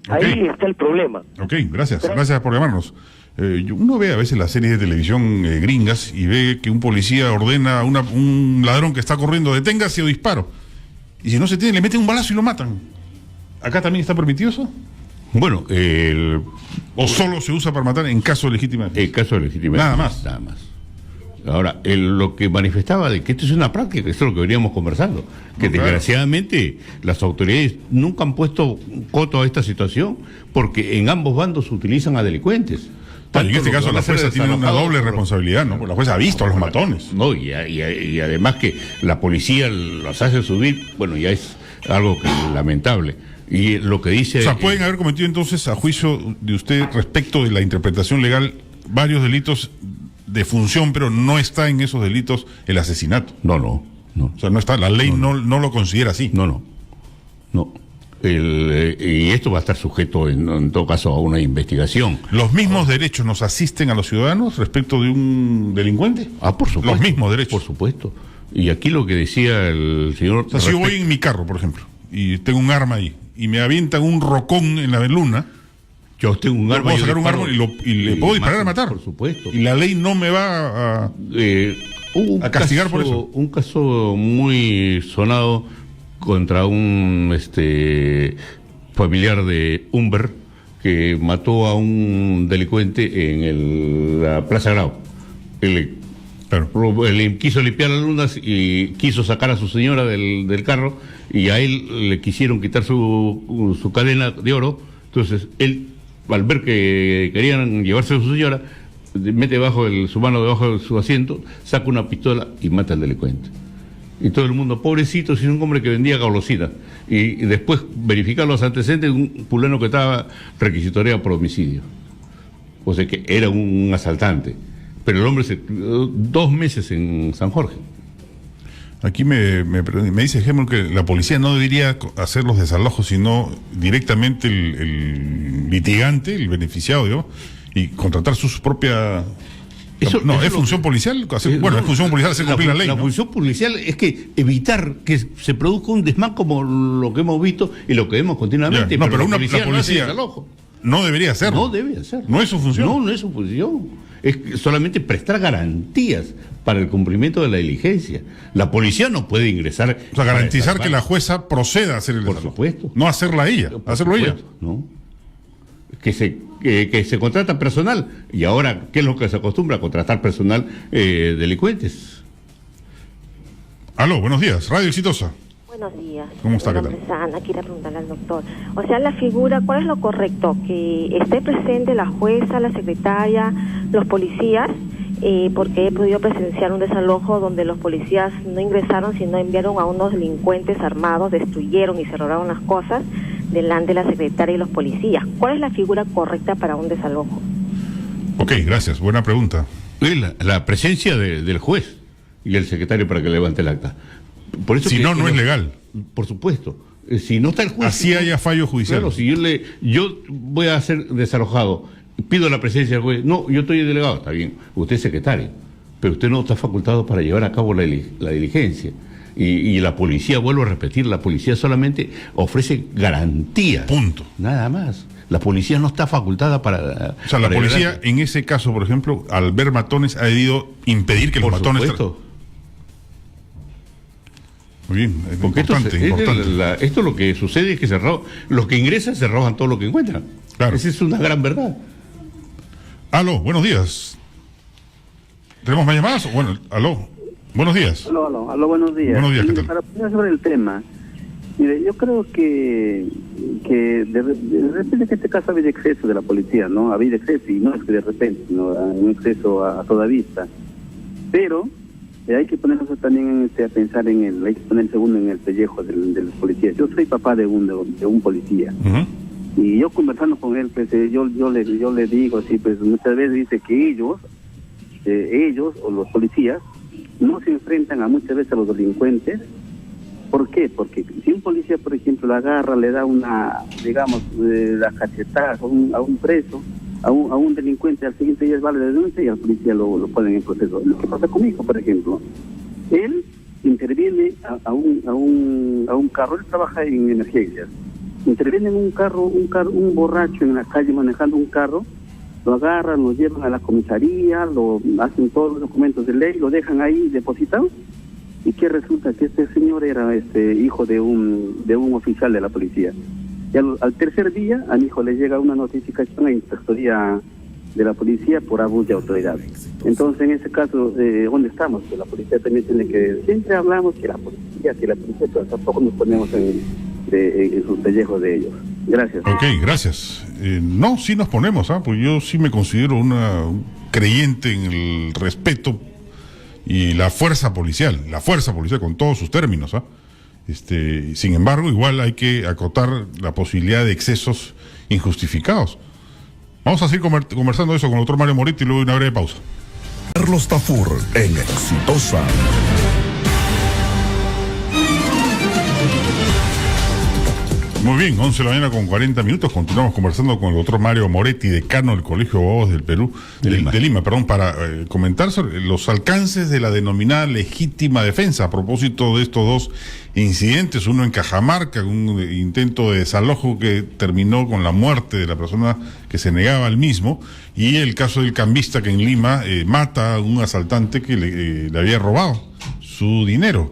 Okay. Ahí está el problema. Ok, gracias por llamarnos. Uno ve a veces las series de televisión gringas y ve que un policía ordena a un ladrón que está corriendo, deténgase o disparo. Y si no se tiene, le meten un balazo y lo matan. ¿Acá también está permitido eso? Bueno, ¿o solo se usa para matar en caso de legítima defensa? En caso de legítima defensa. Nada más. Ahora, lo que manifestaba de que esto es una práctica, esto es lo que veníamos conversando, que desgraciadamente las autoridades nunca han puesto coto a esta situación porque en ambos bandos se utilizan a delincuentes. En este caso la jueza tiene una doble responsabilidad, ¿no? Porque la jueza ha visto a los matones. No, y además que la policía los hace subir, bueno, ya es algo lamentable. Y lo que dice... O sea, pueden haber cometido entonces, a juicio de usted, respecto de la interpretación legal, varios delitos de función, pero no está en esos delitos el asesinato. No. O sea, no está, la ley no lo considera así. No. Y esto va a estar sujeto, en todo caso, a una investigación. ¿Los mismos derechos nos asisten a los ciudadanos respecto de un delincuente? Por supuesto. Los mismos derechos. Por supuesto. Y aquí lo que decía el señor... O sea, si yo voy en mi carro, por ejemplo, y tengo un arma ahí, y me avientan un rocón en la luna... Yo tengo un arma, puedo sacar un arma y le puedo disparar a matar. Por supuesto. Y la ley no me va a castigar por eso. Un caso muy sonado contra un familiar de Humber que mató a un delincuente en la Plaza Grau. Claro. Le quiso limpiar las lunas y quiso sacar a su señora del carro, y a él le quisieron quitar su cadena de oro. Entonces él, al ver que querían llevarse a su señora, mete su mano debajo de su asiento, saca una pistola y mata al delincuente. Y todo el mundo, pobrecito, si es un hombre que vendía golosinas. Y después verificar los antecedentes de un fulano que estaba requisitoriado por homicidio. O sea que era un asaltante. Pero el hombre se quedó 2 meses en San Jorge. Aquí me dice Gemel que la policía no debería hacer los desalojos, sino directamente el litigante, el beneficiado, digamos, y contratar su propia... ¿Es función policial? Es función policial hacer cumplir la ley. La función policial es que evitar que se produzca un desmán como lo que hemos visto y lo que vemos continuamente. Pero la policía no debería hacerlo. No debe hacerlo. ¿No es su función? No es su función. Es solamente prestar garantías para el cumplimiento de la diligencia. La policía no puede ingresar... O sea, garantizar que la jueza proceda a hacer el desalojo. Por supuesto. No hacerla ella, hacerlo ella. ¿No? Que se contrata personal. Y ahora, ¿qué es lo que se acostumbra? A contratar personal delincuentes. Aló, buenos días. Radio Exitosa. Buenos días. ¿Cómo está? Mi nombre es Ana, quiero preguntarle al doctor. O sea, la figura, ¿cuál es lo correcto? Que esté presente la jueza, la secretaria, los policías, porque he podido presenciar un desalojo donde los policías no ingresaron, sino enviaron a unos delincuentes armados, destruyeron y se robaron las cosas delante de la secretaria y los policías. ¿Cuál es la figura correcta para un desalojo? Ok, gracias. Buena pregunta. La presencia del juez y el secretario para que levante el acta. Por eso si no es legal. Por supuesto. Si no está el juez... Así haya fallo judicial. Claro, si yo voy a ser desalojado, pido la presencia del juez. No, yo estoy delegado, está bien. Usted es secretario, pero usted no está facultado para llevar a cabo la diligencia. Y la policía, vuelvo a repetir, la policía solamente ofrece garantías. Punto. Nada más. La policía no está facultada para... O sea, la policía, en ese caso, por ejemplo, al ver matones, ha debido impedir que los matones... Por supuesto. Muy bien, porque importante. Esto lo que sucede es que los que ingresan se roban todo lo que encuentran. Claro. Esa es una gran verdad. Aló, buenos días. ¿Tenemos más llamadas? Bueno, aló, buenos días. Aló, buenos días. Buenos días, ¿qué tal? Para opinar sobre el tema, mire, yo creo que de repente en este caso ha habido exceso de la policía, ¿no? Ha habido exceso, y no es que de repente, sino un exceso a toda vista. Pero... hay que ponerse también a pensar hay que ponerse uno en el pellejo de los policías. Yo soy papá de un policía. Y yo conversando con él, pues yo le digo así, pues muchas veces dice que ellos o los policías no se enfrentan muchas veces a los delincuentes. ¿Por qué? Porque si un policía, por ejemplo, la agarra, le da la cachetada a un preso, a un delincuente, al siguiente día va la denuncia y al policía lo ponen en proceso. Lo que pasa con mi hijo, por ejemplo, él interviene a un carro, él trabaja en emergencias, interviene en un carro, un borracho en la calle manejando un carro, lo agarran, lo llevan a la comisaría, lo hacen todos los documentos de ley, lo dejan ahí depositado, y que resulta que este señor era hijo de un oficial de la policía. Y al tercer día a mi hijo le llega una notificación a inspectoría de la policía por abuso de autoridad. Entonces, en ese caso, ¿dónde estamos? Que la policía también tiene que... Siempre hablamos que la policía, pero tampoco nos ponemos en sus pellejos de ellos. Gracias. Ok, gracias. No, sí nos ponemos, pues yo sí me considero un creyente en el respeto y la fuerza policial con todos sus términos, sin embargo, igual hay que acotar la posibilidad de excesos injustificados. Vamos a seguir conversando eso con el doctor Mario Moretti y luego una breve pausa. Carlos Tafur en Exitosa. Muy bien, 11 de la mañana con 40 minutos. Continuamos conversando con el doctor Mario Moretti, decano del Colegio de Abogados del Perú, de Lima, para comentar sobre los alcances de la denominada legítima defensa a propósito de estos dos incidentes, uno en Cajamarca, un intento de desalojo que terminó con la muerte de la persona que se negaba al mismo, y el caso del cambista que en Lima mata a un asaltante que le había robado su dinero.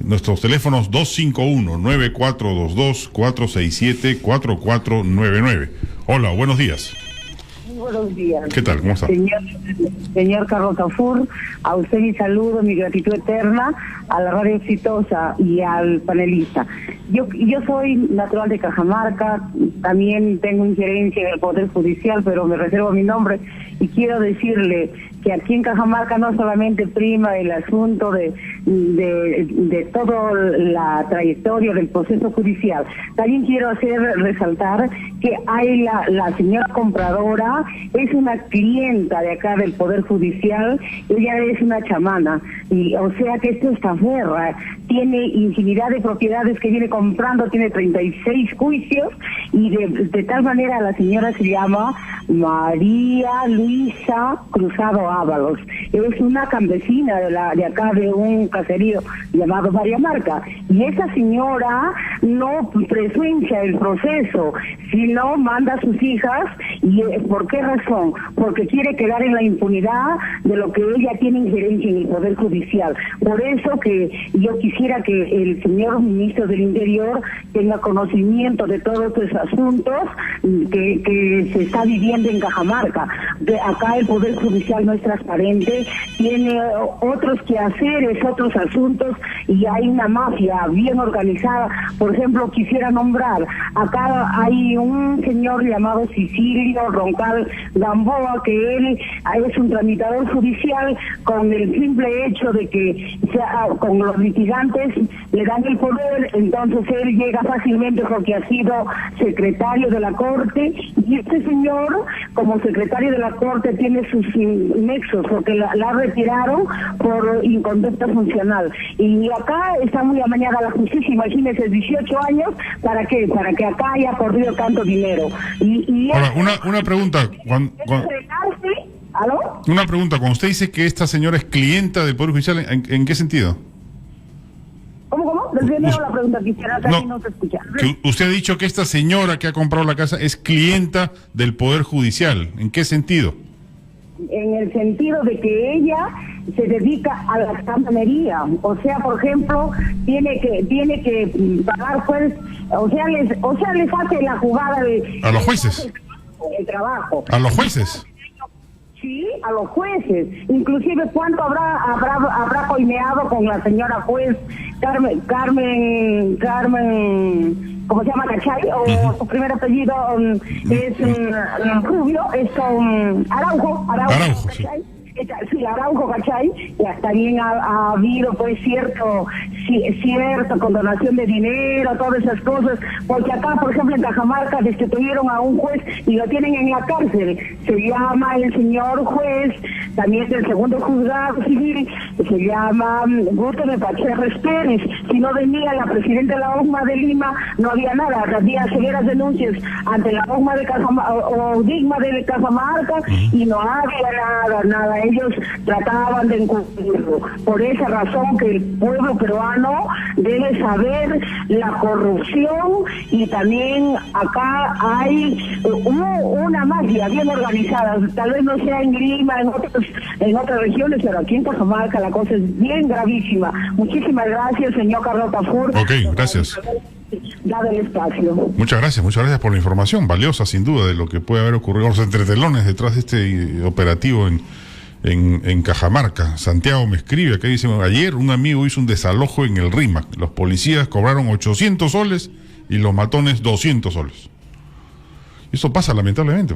Nuestros teléfonos 251-9422-467-4499. Hola, buenos días. Buenos días. ¿Qué tal? ¿Cómo está? Señor Carlos Tafur, a usted mi saludo, mi gratitud eterna, a la radio exitosa y al panelista. Yo soy natural de Cajamarca, también tengo injerencia en el Poder Judicial, pero me reservo mi nombre y quiero decirle que aquí en Cajamarca no solamente prima el asunto de toda la trayectoria del proceso judicial, también quiero resaltar que hay la señora compradora, es una clienta de acá del Poder Judicial, ella es una chamana, y o sea que esto está ferra, tiene infinidad de propiedades que viene comprando, tiene 36 juicios, y de tal manera la señora se llama María Luisa Cruzado Ábalos. Es una campesina de acá de un caserío llamado María Marca. Y esa señora no presencia el proceso, sino manda a sus hijas. ¿Y por qué razón? Porque quiere quedar en la impunidad de lo que ella tiene injerencia en el Poder Judicial. Por eso que yo quisiera que el señor ministro del Interior tenga conocimiento de todos estos asuntos que se está viviendo en Cajamarca. Acá el Poder Judicial no es transparente, tiene otros quehaceres, otros asuntos, y hay una mafia bien organizada. Por ejemplo, quisiera nombrar, acá hay un señor llamado Cicilio Roncal Gamboa, que él es un tramitador judicial con el simple hecho de que con los litigantes le dan el poder, entonces él llega fácilmente porque ha sido secretario de la Corte, y este señor como secretario de la Corte tiene sus nexos porque la retiraron por inconducta funcional, y acá está muy amañada la justicia. Imagínense, 18 años, ¿para qué? Para que acá haya corrido tanto dinero. Ahora, una pregunta, ¿Aló? Una pregunta, cuando usted dice que esta señora es clienta del Poder Judicial, ¿en qué sentido? ¿Cómo? Desde la pregunta quisiera, casi no se escucha. Usted ha dicho que esta señora que ha comprado la casa es clienta del Poder Judicial. ¿En qué sentido? En el sentido de que ella se dedica a la campanería, o sea, por ejemplo, tiene que pagar, pues, o sea les hace la jugada de a los jueces, el trabajo, a los jueces. Sí, a los jueces. Inclusive, ¿cuánto habrá coimeado con la señora juez Carmen, ¿cómo se llama? ¿Cachai? O su primer apellido es Rubio, es Araujo, ¿cachai? Sí, Araujo, ¿cachai? Ya también ha habido, pues, cierto condonación de dinero, todas esas cosas, porque acá, por ejemplo, en Cajamarca destituyeron a un juez y lo tienen en la cárcel. Se llama el señor juez, también del segundo juzgado civil, se llama Guto de Pacherres Pérez. Si no venía la presidenta de la OSMA de Lima, no había nada, había severas denuncias ante la OSMA de Cajamarca o Digma de Cajamarca, y no había nada. Ellos trataban de encubrirlo. Por esa razón que el pueblo peruano debe saber la corrupción, y también acá hay una mafia bien organizada. Tal vez no sea en Lima, en otras regiones, pero aquí en Cajamarca la cosa es bien gravísima. Muchísimas gracias, señor Carlos Tafur. Ok, gracias. Dado el espacio. Muchas gracias por la información, valiosa sin duda, de lo que puede haber ocurrido, los entretelones detrás de este operativo en Cajamarca. Santiago me escribe, acá dice: ayer un amigo hizo un desalojo en el RIMAC. Los policías cobraron 800 soles y los matones 200 soles. Eso pasa lamentablemente,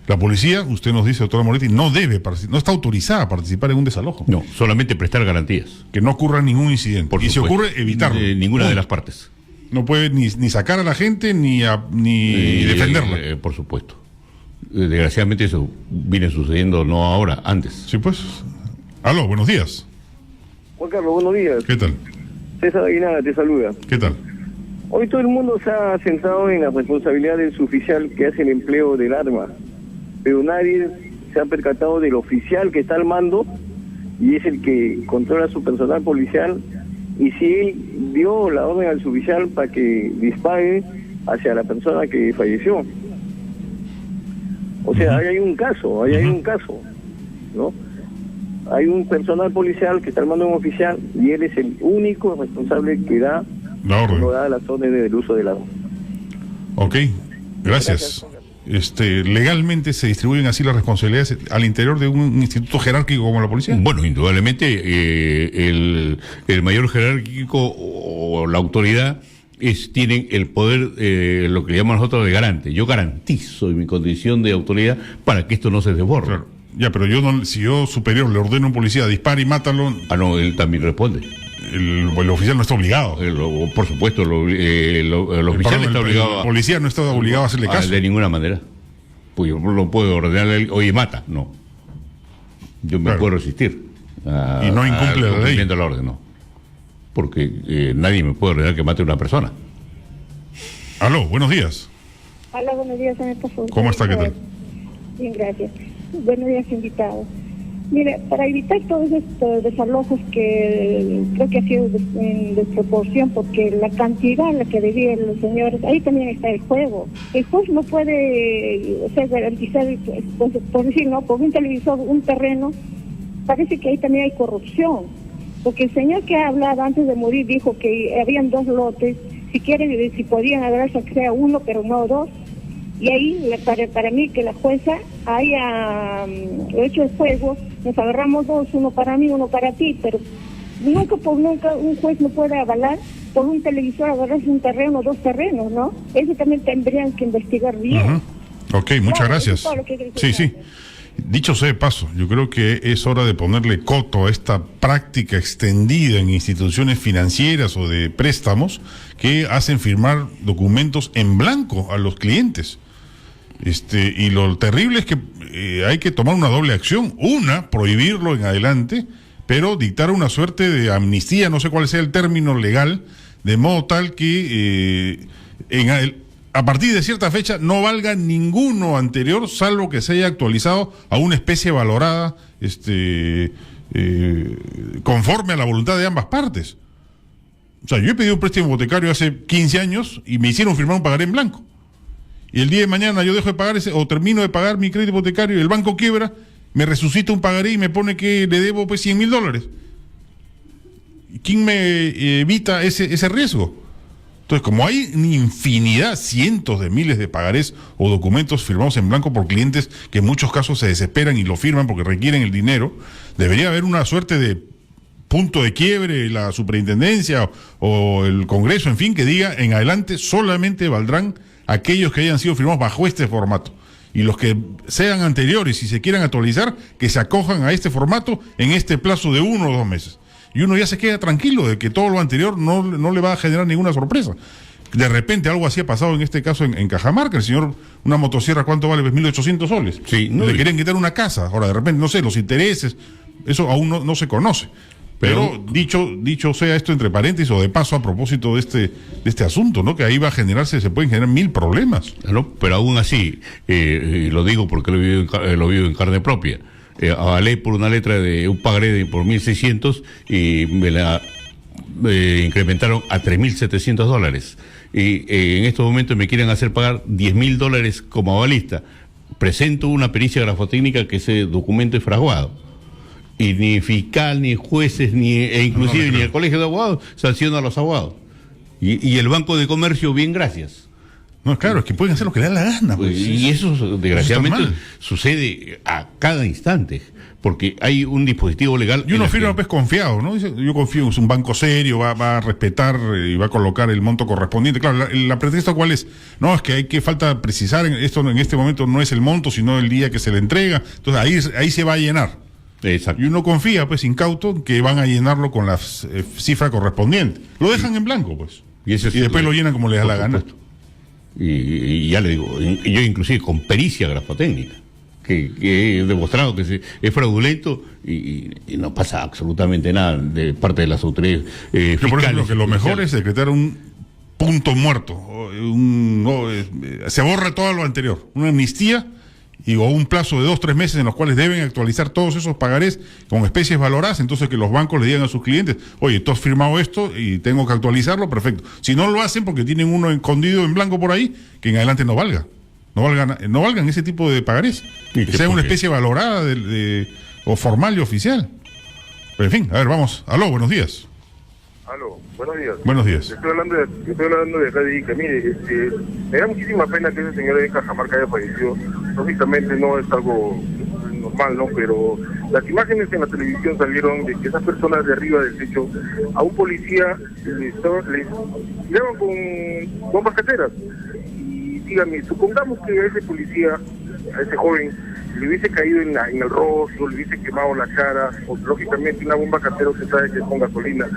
La policía, usted nos dice, doctora Moretti, no está autorizada a participar en un desalojo. No, solamente prestar garantías. Que no ocurra ningún incidente. Por y supuesto, si ocurre, evitarlo. Ninguna de las partes. No puede ni sacar a la gente ni defenderla. Por supuesto. Desgraciadamente eso viene sucediendo no ahora, antes. Sí, pues. Aló, buenos días. Juan Carlos, buenos días. ¿Qué tal? César Aguinaga te saluda. ¿Qué tal? Hoy todo el mundo se ha centrado en la responsabilidad del suboficial que hace el empleo del arma, pero nadie se ha percatado del oficial que está al mando y es el que controla su personal policial, y si él dio la orden al suboficial para que dispare hacia la persona que falleció. O sea, ahí hay un caso, ¿no? Hay un personal policial que está al mando de un oficial y él es el único responsable que da la orden. No da las órdenes del uso del arma. Ok, gracias. legalmente se distribuyen así las responsabilidades al interior de un instituto jerárquico como la policía? Bueno, indudablemente el mayor jerárquico o la autoridad tienen el poder, lo que llamamos nosotros de garante. Yo garantizo en mi condición de autoridad para que esto no se desborde. Claro. Ya, pero si yo superior le ordeno a un policía dispara y mátalo. Ah, no, él también responde. El oficial no está obligado. Por supuesto, el oficial está obligado. El policía no está obligado a hacerle caso. De ninguna manera. Pues yo no puedo ordenarle, oye, mata. No. Yo me puedo resistir. Y no incumple la ley. La orden, no. Porque nadie me puede ordenar que mate a una persona. Aló, buenos días. Hola, buenos días, señor Tafur. ¿Cómo está? ¿Qué tal? Bien, gracias. Buenos días, invitados. Mire, para evitar todos estos desalojos que creo que ha sido en desproporción, porque la cantidad en la que debían los señores, ahí también está el juego. El juez no puede, garantizar, pues, por decir, no, por un televisor, un terreno, parece que ahí también hay corrupción. Porque el señor que ha hablado antes de morir dijo que habían 2 lotes, si podían agarrarse a que sea uno, pero no 2. Y ahí, para mí, que la jueza haya hecho el juego, nos agarramos 2, uno para mí, uno para ti, pero nunca un juez no puede avalar por un televisor agarrarse un terreno o 2 terrenos, ¿no? Eso también tendrían que investigar bien. Ok, muchas gracias. Sí. Dicho sea de paso, yo creo que es hora de ponerle coto a esta práctica extendida en instituciones financieras o de préstamos que hacen firmar documentos en blanco a los clientes. Y lo terrible es que hay que tomar una doble acción. Una, prohibirlo en adelante, pero dictar una suerte de amnistía, no sé cuál sea el término legal, de modo tal que a partir de cierta fecha no valga ninguno anterior, salvo que se haya actualizado a una especie valorada conforme a la voluntad de ambas partes. O sea, yo he pedido un préstamo hipotecario hace 15 años y me hicieron firmar un pagaré en blanco. Y el día de mañana yo dejo de pagar o termino de pagar mi crédito hipotecario y el banco quiebra, me resucita un pagaré y me pone que le debo pues $100,000. ¿Quién me evita ese riesgo? Entonces, como hay infinidad, cientos de miles de pagarés o documentos firmados en blanco por clientes que en muchos casos se desesperan y lo firman porque requieren el dinero, debería haber una suerte de punto de quiebre, la superintendencia o el Congreso, en fin, que diga en adelante solamente valdrán aquellos que hayan sido firmados bajo este formato. Y los que sean anteriores y se quieran actualizar, que se acojan a este formato en este plazo de 1 o 2 meses. Y uno ya se queda tranquilo de que todo lo anterior no le va a generar ninguna sorpresa. De repente algo así ha pasado en este caso en Cajamarca. El señor, una motosierra, ¿cuánto vale? 1.800 soles. Sí, le querían quitar una casa. Ahora, de repente, no sé, los intereses, eso aún no se conoce. Pero dicho sea esto entre paréntesis o de paso a propósito de este asunto, ¿no? Que ahí se pueden generar 1000 problemas. ¿No? Pero aún así, lo digo porque lo vivo en carne propia. Avalé por una letra de un pagaré por 1.600 y me la incrementaron a $3.700. Y en estos momentos me quieren hacer pagar $10.000 como avalista. Presento una pericia grafotécnica que ese documento es fraguado. Y ni fiscal, ni jueces, ni el colegio de abogados sanciona a los abogados. Y el Banco de Comercio, bien, gracias. No, claro, es que pueden hacer lo que les da la gana. Pues. Y eso, desgraciadamente, sucede a cada instante, porque hay un dispositivo legal. Y uno firma pues confiado, ¿no? Dice, yo confío, es un banco serio, va a respetar y va a colocar el monto correspondiente. Claro, la pretexto ¿cuál es? No, es que falta precisar, esto en este momento no es el monto, sino el día que se le entrega. Entonces ahí se va a llenar. Exacto. Y uno confía, pues, incauto, que van a llenarlo con la cifra correspondiente. Lo dejan en blanco, pues. Y después lo llenan como les da la gana. Y ya le digo, yo inclusive con pericia grafotécnica, que he demostrado que es fraudulento y no pasa absolutamente nada de parte de las autoridades fiscales. Yo por ejemplo, que lo mejor es decretar un punto muerto, se borra todo lo anterior, una amnistía o un plazo de 2 o 3 meses en los cuales deben actualizar todos esos pagarés con especies valoradas, entonces que los bancos le digan a sus clientes, oye, tú has firmado esto y tengo que actualizarlo, perfecto. Si no lo hacen porque tienen uno escondido en blanco por ahí, que en adelante no valgan ese tipo de pagarés, que sea una especie valorada o formal y oficial. Pero en fin, a ver, vamos. Aló, buenos días. Aló, buenos días. Buenos días. Estoy hablando de Radio Ica. Mire, me da muchísima pena que ese señor de Cajamarca haya fallecido. Lógicamente no es algo normal, ¿no? Pero las imágenes en la televisión salieron de que esas personas de arriba del techo a un policía les tiraban con bombas caseras. Y dígame, supongamos que a ese policía, a ese joven, le hubiese caído en el rostro, le hubiese quemado la cara, o lógicamente una bomba casera se sabe que es con gasolina,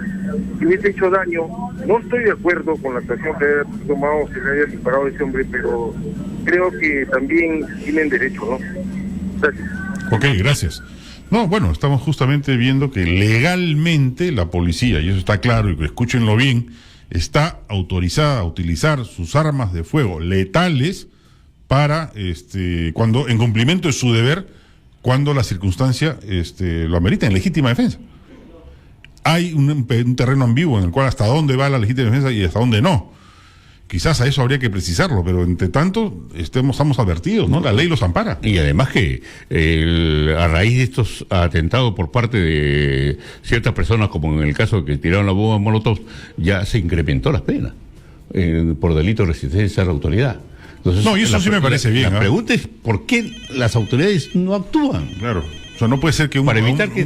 y hubiese hecho daño. No estoy de acuerdo con la actuación que haya tomado, que le haya disparado a ese hombre, pero creo que también tienen derecho, ¿no? Gracias. Ok, gracias. No, bueno, estamos justamente viendo que legalmente la policía, y eso está claro, y escúchenlo bien, está autorizada a utilizar sus armas de fuego letales para, cuando, en cumplimiento de su deber, cuando la circunstancia lo amerita, en legítima defensa. Hay un terreno ambiguo en el cual hasta dónde va la legítima defensa y hasta dónde no. Quizás a eso habría que precisarlo, pero entre tanto estamos advertidos, ¿no? La ley los ampara. Y además que a raíz de estos atentados por parte de ciertas personas, como en el caso que tiraron la bomba Molotov, ya se incrementó las penas por delito de resistencia a la autoridad. Entonces, no, y eso sí me parece bien. La pregunta es ¿por qué las autoridades no actúan? Claro. O sea, no puede ser que un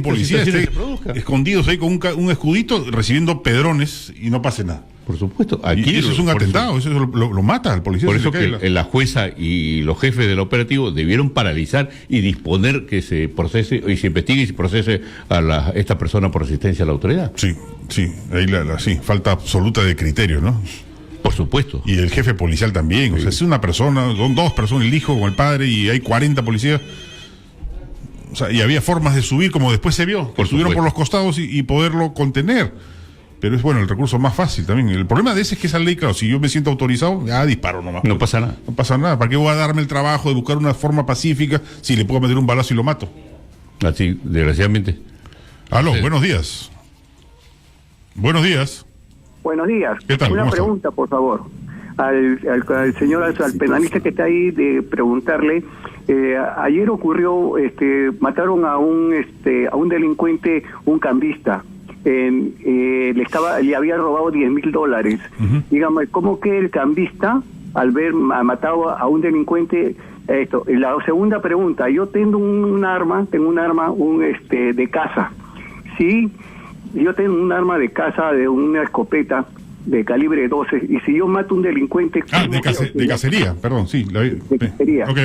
policía esté escondido ahí con un escudito recibiendo pedrones y no pase nada. Por supuesto. Aquí y eso es un atentado, eso lo mata al policía. Por eso que la jueza y los jefes del operativo debieron paralizar y disponer que se procese y se investigue y se procese a esta persona por resistencia a la autoridad. Sí, ahí sí, falta absoluta de criterio, ¿no? Por supuesto. Y el jefe policial también. Sí. O sea, es una persona, son dos personas, el hijo con el padre, y hay 40 policías. O sea, y había formas de subir, como después se vio, que subieron por los costados y poderlo contener. Pero es bueno, el recurso más fácil también. El problema de ese es que esa ley, claro, si yo me siento autorizado, disparo nomás. No pasa nada. No pasa nada. ¿Para qué voy a darme el trabajo de buscar una forma pacífica si le puedo meter un balazo y lo mato? Así, desgraciadamente. Aló, buenos días. Buenos días. Buenos días. ¿Qué tal? Una pregunta, por favor. Al señor, al penalista que está ahí, de preguntarle. Ayer ocurrió, mataron a un delincuente, un cambista. Le había robado $10,000. Dígame, ¿cómo que el cambista, al ver matado a un delincuente, esto? La segunda pregunta, yo tengo un arma de caza. Sí, yo tengo un arma de caza, de una escopeta de calibre 12, y si yo mato a un delincuente... de cacería, perdón, sí. De cacería. Ok.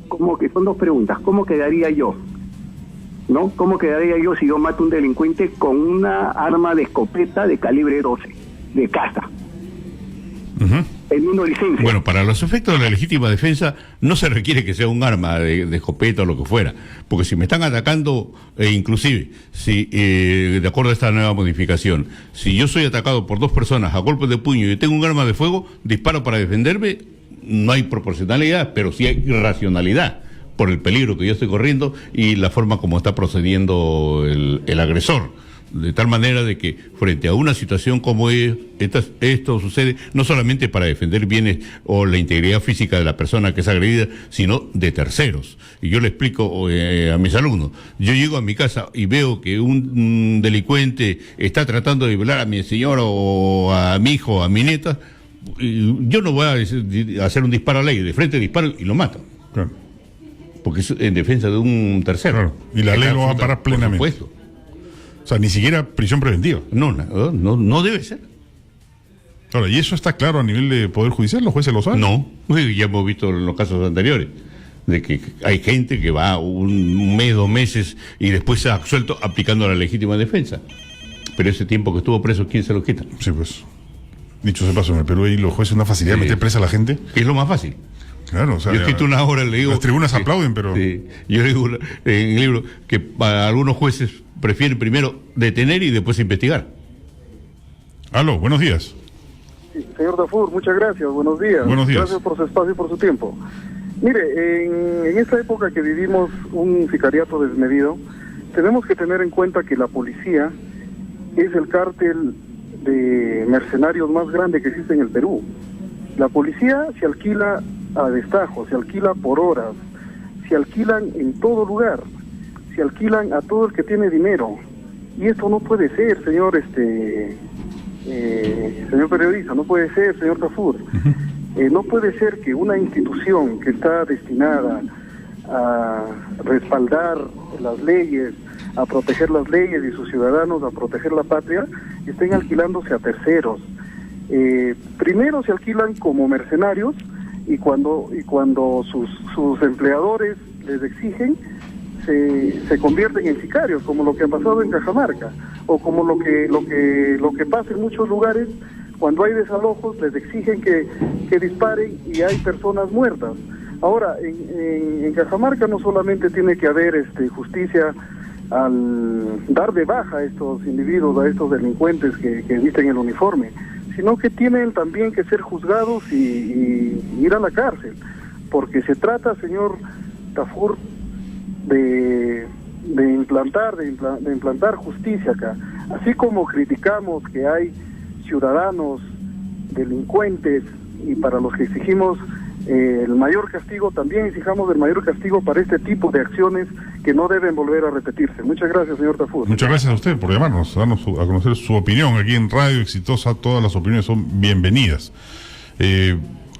Como que son dos preguntas. ¿Cómo quedaría yo? ¿No? ¿Cómo quedaría yo si yo mato a un delincuente con una arma de escopeta de calibre 12, de caza? Teniendo licencia. Bueno, para los efectos de la legítima defensa no se requiere que sea un arma de escopeta o lo que fuera, porque si me están atacando, inclusive, si de acuerdo a esta nueva modificación, si yo soy atacado por dos personas a golpes de puño y tengo un arma de fuego, disparo para defenderme, no hay proporcionalidad, pero sí hay racionalidad por el peligro que yo estoy corriendo y la forma como está procediendo el agresor. De tal manera de que frente a una situación como esto sucede no solamente para defender bienes o la integridad física de la persona que es agredida, sino de terceros. Y yo le explico a mis alumnos, yo llego a mi casa y veo que un delincuente está tratando de violar a mi señora o a mi hijo o a mi nieta, yo no voy a hacer un disparo a ley, de frente disparo y lo mato. Claro. Porque es en defensa de un tercero. Claro. Y la ley lo va a parar plenamente. Por supuesto. O sea, ni siquiera prisión preventiva. No debe ser. Ahora, ¿y eso está claro a nivel de Poder Judicial? ¿Los jueces lo saben? No, ya hemos visto en los casos anteriores, de que hay gente que va un mes, 2 meses, y después se ha absuelto aplicando la legítima defensa. Pero ese tiempo que estuvo preso, ¿quién se lo quita? Sí, pues. Dicho se pasó, en el Perú hay los jueces una facilidad de meter presa a la gente. Es lo más fácil. Claro, o sea, yo he escrito una hora, le digo... Las tribunas aplauden, pero... Sí, yo digo en el libro que para algunos jueces prefieren primero detener y después investigar. Aló, buenos días. Sí, señor Tafur, muchas gracias, buenos días. Buenos días. Gracias por su espacio y por su tiempo. Mire, en esta época que vivimos un sicariato desmedido, tenemos que tener en cuenta que la policía es el cártel de mercenarios más grande que existe en el Perú. La policía se alquila a destajo, se alquila por horas, se alquilan en todo lugar, se alquilan a todo el que tiene dinero, y esto no puede ser, señor señor periodista, no puede ser, señor Tafur. No puede ser que una institución que está destinada a respaldar las leyes, a proteger las leyes y sus ciudadanos, a proteger la patria, estén alquilándose a terceros. Primero se alquilan como mercenarios y cuando sus empleadores les exigen, se convierten en sicarios, como lo que ha pasado en Cajamarca, o como lo que pasa en muchos lugares. Cuando hay desalojos les exigen que disparen y hay personas muertas. Ahora, en Cajamarca no solamente tiene que haber justicia al dar de baja a estos individuos, a estos delincuentes que visten el uniforme, sino que tienen también que ser juzgados y ir a la cárcel, porque se trata, señor Tafur, de implantar justicia acá. Así como criticamos que hay ciudadanos delincuentes y para los que exigimos el mayor castigo, también exijamos el mayor castigo para este tipo de acciones que no deben volver a repetirse. Muchas gracias, señor Tafur. Muchas gracias a usted por llamarnos, darnos a conocer su opinión aquí en Radio Exitosa. Todas las opiniones son bienvenidas.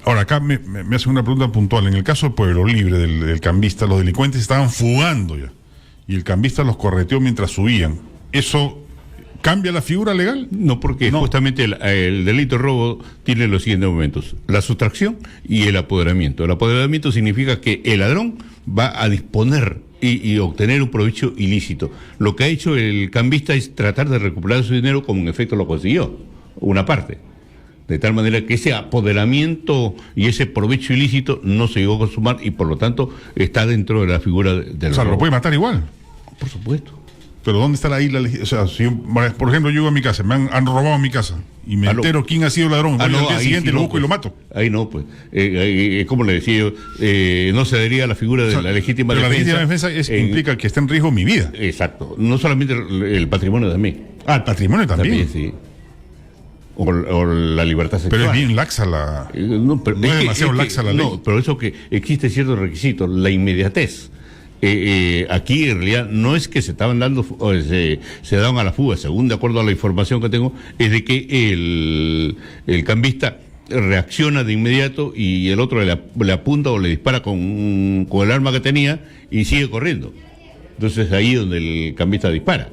Ahora, acá me hacen una pregunta puntual. En el caso de Pueblo Libre, del cambista, los delincuentes estaban fugando ya y el cambista los correteó mientras subían. ¿Eso cambia la figura legal? No, porque justamente el delito de robo tiene los siguientes momentos: la sustracción y el apoderamiento. El apoderamiento significa que el ladrón va a disponer y obtener un provecho ilícito. Lo que ha hecho el cambista es tratar de recuperar su dinero, como en efecto lo consiguió, una parte. De tal manera que ese apoderamiento y ese provecho ilícito no se llegó a consumar y por lo tanto está dentro de la figura del robo. ¿Lo puede matar igual? Por supuesto. Pero ¿dónde está ahí la legislación? O sea, si yo, por ejemplo, yo llego a mi casa, me han robado mi casa y me entero quién ha sido el ladrón, voy al día siguiente, lo busco y lo mato. Ahí no, pues. Como le decía yo, no se adhería a la figura de la legítima defensa. La legítima defensa implica que está en riesgo mi vida. Exacto. No solamente el patrimonio también. El patrimonio también. Sí. O la libertad sexual. Pero es bien laxa la... no es demasiado laxa la ley. No, pero eso que existe ciertos requisitos, la inmediatez. Aquí en realidad no es que se estaban dando, se daban a la fuga, según de acuerdo a la información que tengo, es de que el cambista reacciona de inmediato y el otro le apunta o le dispara con el arma que tenía y sigue corriendo. Entonces ahí es donde el cambista dispara.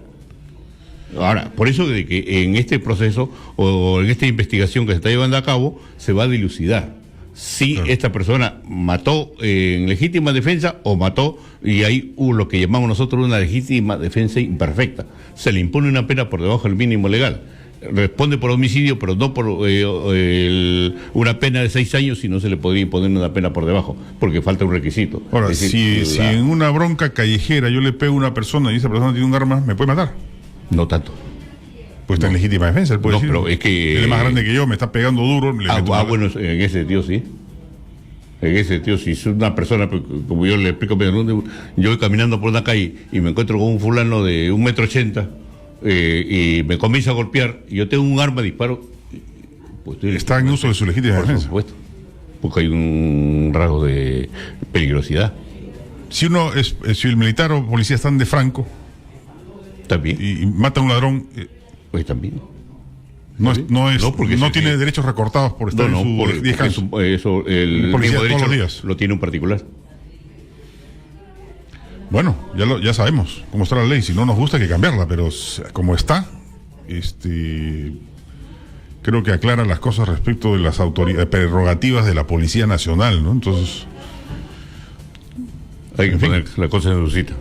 Ahora, por eso de que en este proceso o en esta investigación que se está llevando a cabo se va a dilucidar si esta persona mató en legítima defensa o mató y hay lo que llamamos nosotros una legítima defensa imperfecta. Se le impone una pena por debajo del mínimo legal. Responde por homicidio, pero no por una pena de 6 años, si no se le podría imponer una pena por debajo, porque falta un requisito. Ahora, si en una bronca callejera yo le pego a una persona y esa persona tiene un arma, ¿me puede matar? No tanto. Pues está en legítima defensa, él puede decir. Pero es que... Él es más grande que yo, me está pegando duro. Bueno, en ese sentido sí. En ese sentido, si es una persona, como yo le explico, yo voy caminando por una calle y me encuentro con un fulano de 1,80 m y me comienza a golpear y yo tengo un arma, disparo. Pues está en uso de su legítima defensa. Por supuesto. Porque hay un rasgo de peligrosidad. Si el militar o policía están de franco, también. Y mata a un ladrón, pues también. No tiene derechos recortados por estar en su descanso. Eso, el mismo derecho lo tiene un particular. Bueno, ya sabemos cómo está la ley. Si no nos gusta hay que cambiarla, pero como está, creo que aclara las cosas respecto de las prerrogativas de la Policía Nacional, ¿no? Entonces hay que poner la cosa en su cita.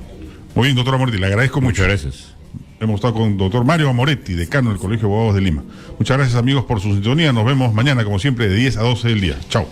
Muy bien, doctor Amoretti, le agradezco mucho. Muchas gracias. Hemos estado con el doctor Mario Amoretti, decano del Colegio de Abogados de Lima. Muchas gracias, amigos, por su sintonía. Nos vemos mañana, como siempre, de 10 a 12 del día. Chao.